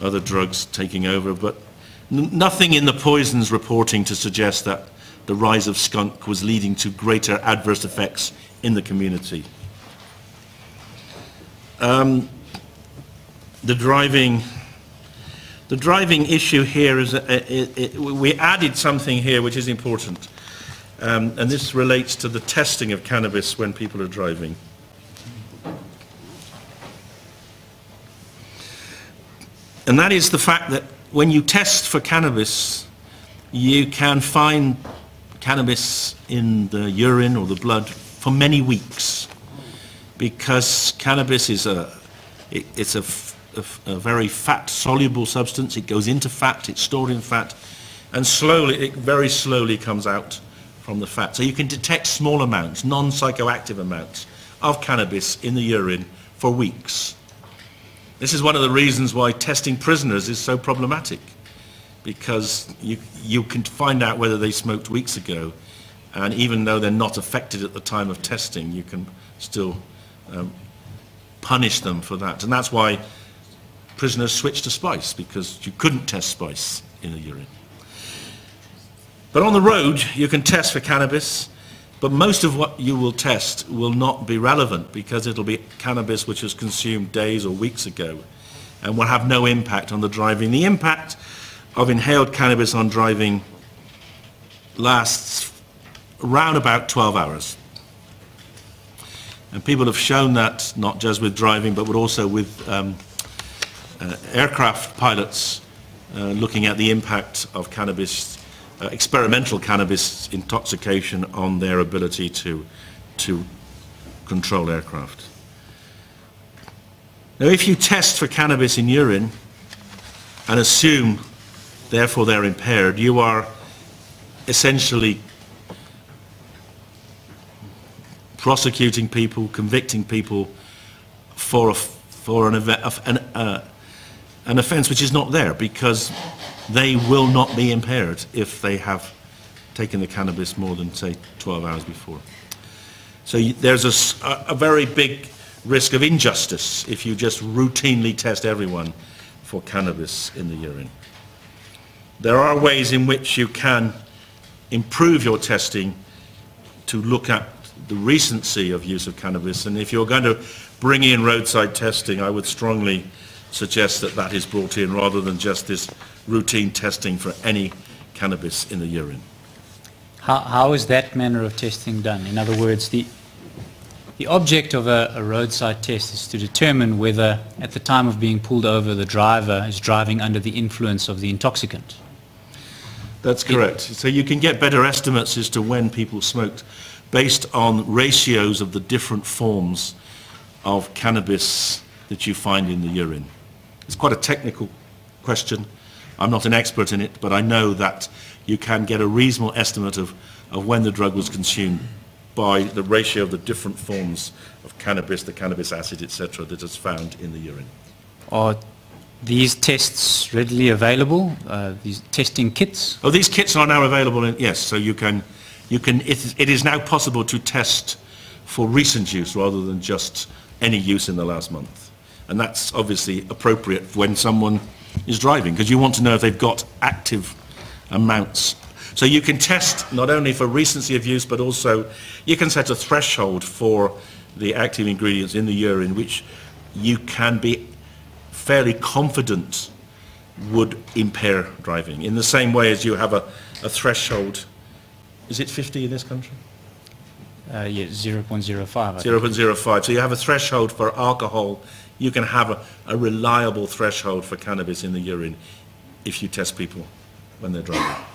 Speaker 1: other drugs taking over, but nothing in the poisons reporting to suggest that the rise of skunk was leading to greater adverse effects in the community. The driving issue here is, we added something here which is important, and this relates to the testing of cannabis when people are driving. And that is the fact that when you test for cannabis, you can find cannabis in the urine or the blood for many weeks, because cannabis is a very fat-soluble substance. It goes into fat, it's stored in fat, and slowly, it very slowly comes out from the fat. So you can detect small amounts, non-psychoactive amounts of cannabis in the urine for weeks. This is one of the reasons why testing prisoners is so problematic, because you can find out whether they smoked weeks ago, and even though they're not affected at the time of testing, you can still punish them for that. And that's why prisoners switched to spice, because you couldn't test spice in the urine. But on the road, you can test for cannabis, but most of what you will test will not be relevant, because it'll be cannabis which was consumed days or weeks ago and will have no impact on the driving. The impact of inhaled cannabis on driving lasts around about 12 hours. And people have shown that not just with driving, but also with aircraft pilots looking at the impact of cannabis, experimental cannabis intoxication on their ability to control aircraft. Now, if you test for cannabis in urine and assume, therefore, they're impaired, you are essentially prosecuting people, convicting people for an offence which is not there, because they will not be impaired if they have taken the cannabis more than, say, 12 hours before. So there's a very big risk of injustice if you just routinely test everyone for cannabis in the urine. There are ways in which you can improve your testing to look at the recency of use of cannabis, and if you're going to bring in roadside testing, I would strongly suggest that that is brought in rather than just this routine testing for any cannabis in the urine.
Speaker 2: How is that manner of testing done? In other words, the object of a roadside test is to determine whether, at the time of being pulled over, the driver is driving under the influence of the intoxicant.
Speaker 1: That's correct. So you can get better estimates as to when people smoked. based on ratios of the different forms of cannabis that you find in the urine. It's quite a technical question. I'm not an expert in it, but I know that you can get a reasonable estimate of when the drug was consumed by the ratio of the different forms of cannabis, the cannabis acid, etc., that is found in the urine.
Speaker 2: Are these tests readily available, these testing kits?
Speaker 1: Oh, these kits are now available, yes, so it is now possible to test for recent use rather than just any use in the last month. And that's obviously appropriate when someone is driving, because you want to know if they've got active amounts. So you can test not only for recency of use, but also you can set a threshold for the active ingredients in the urine, which you can be fairly confident would impair driving. In the same way as you have a threshold, is it 50 in this country?
Speaker 2: Yeah, 0.05.
Speaker 1: 0.05. So you have a threshold for alcohol. You can have a reliable threshold for cannabis in the urine if you test people when they're driving.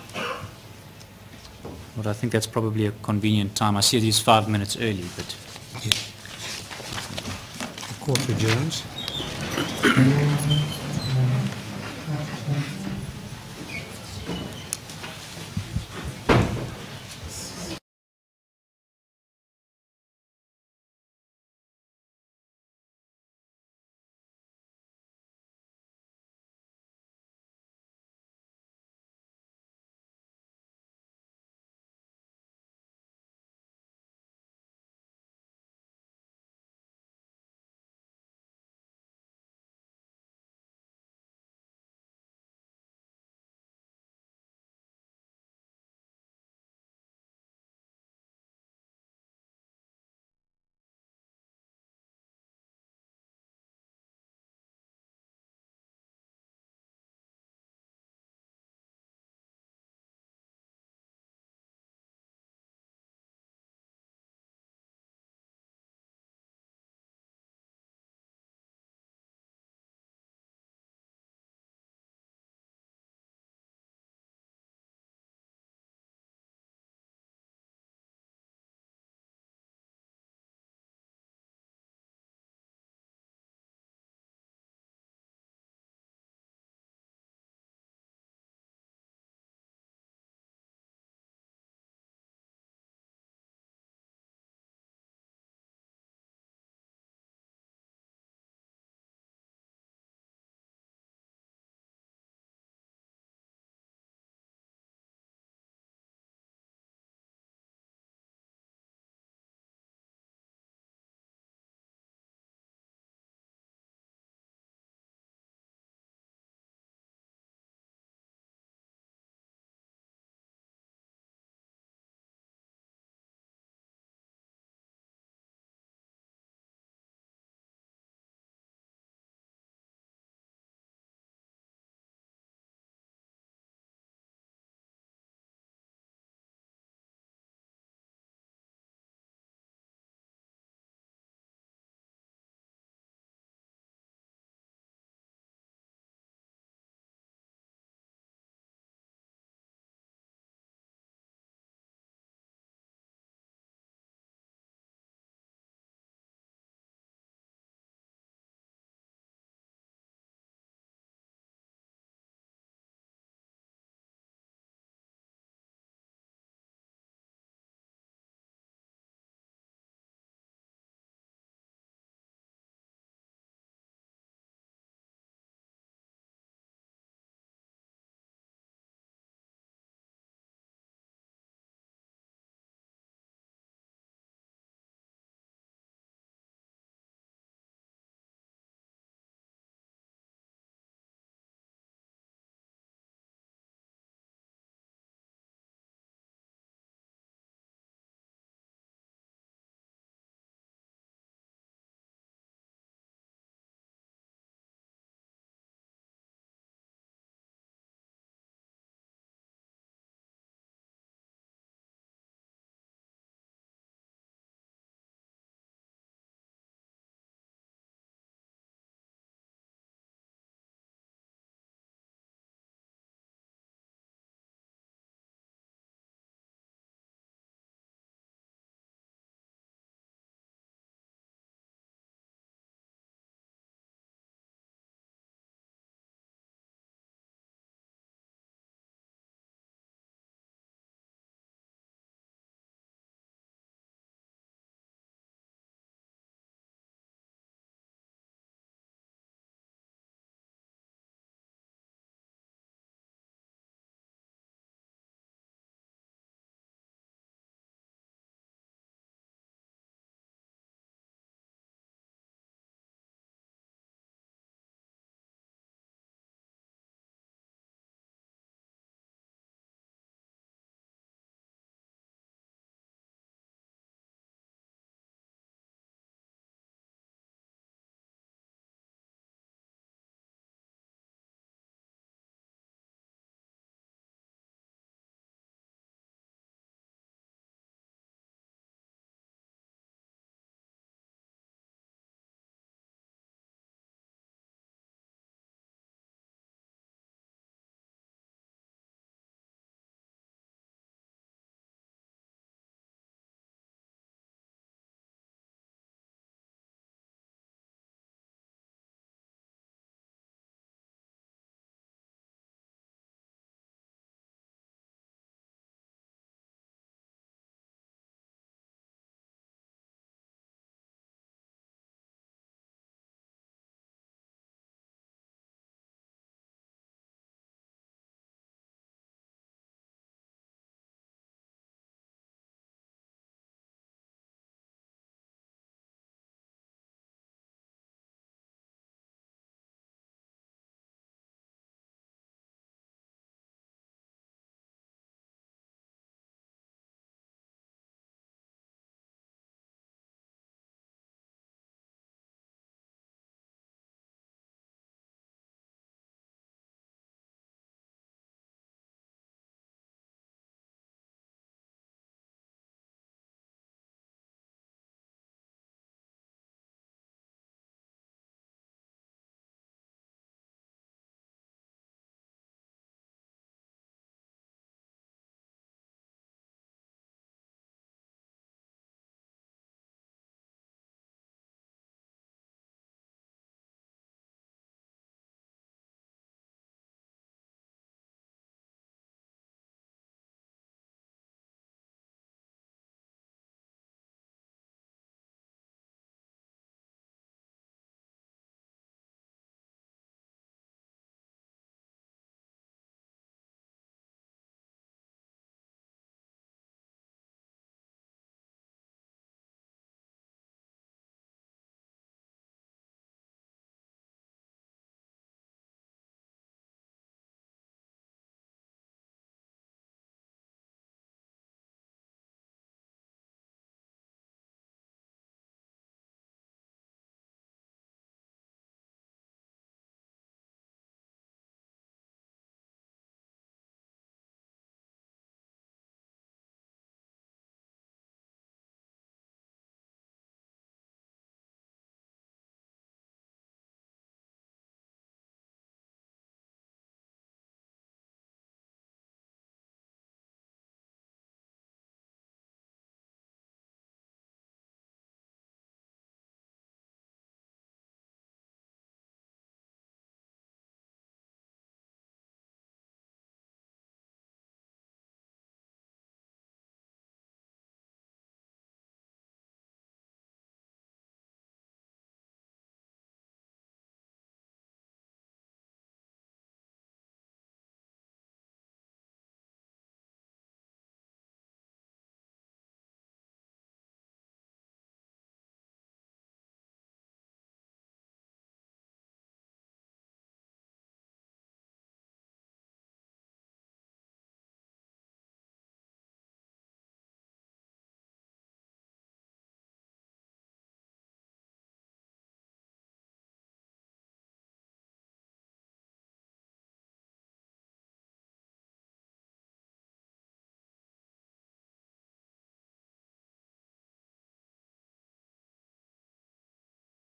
Speaker 2: Well, I think that's probably a convenient time. I see it is 5 minutes early, but...
Speaker 3: The court adjourns.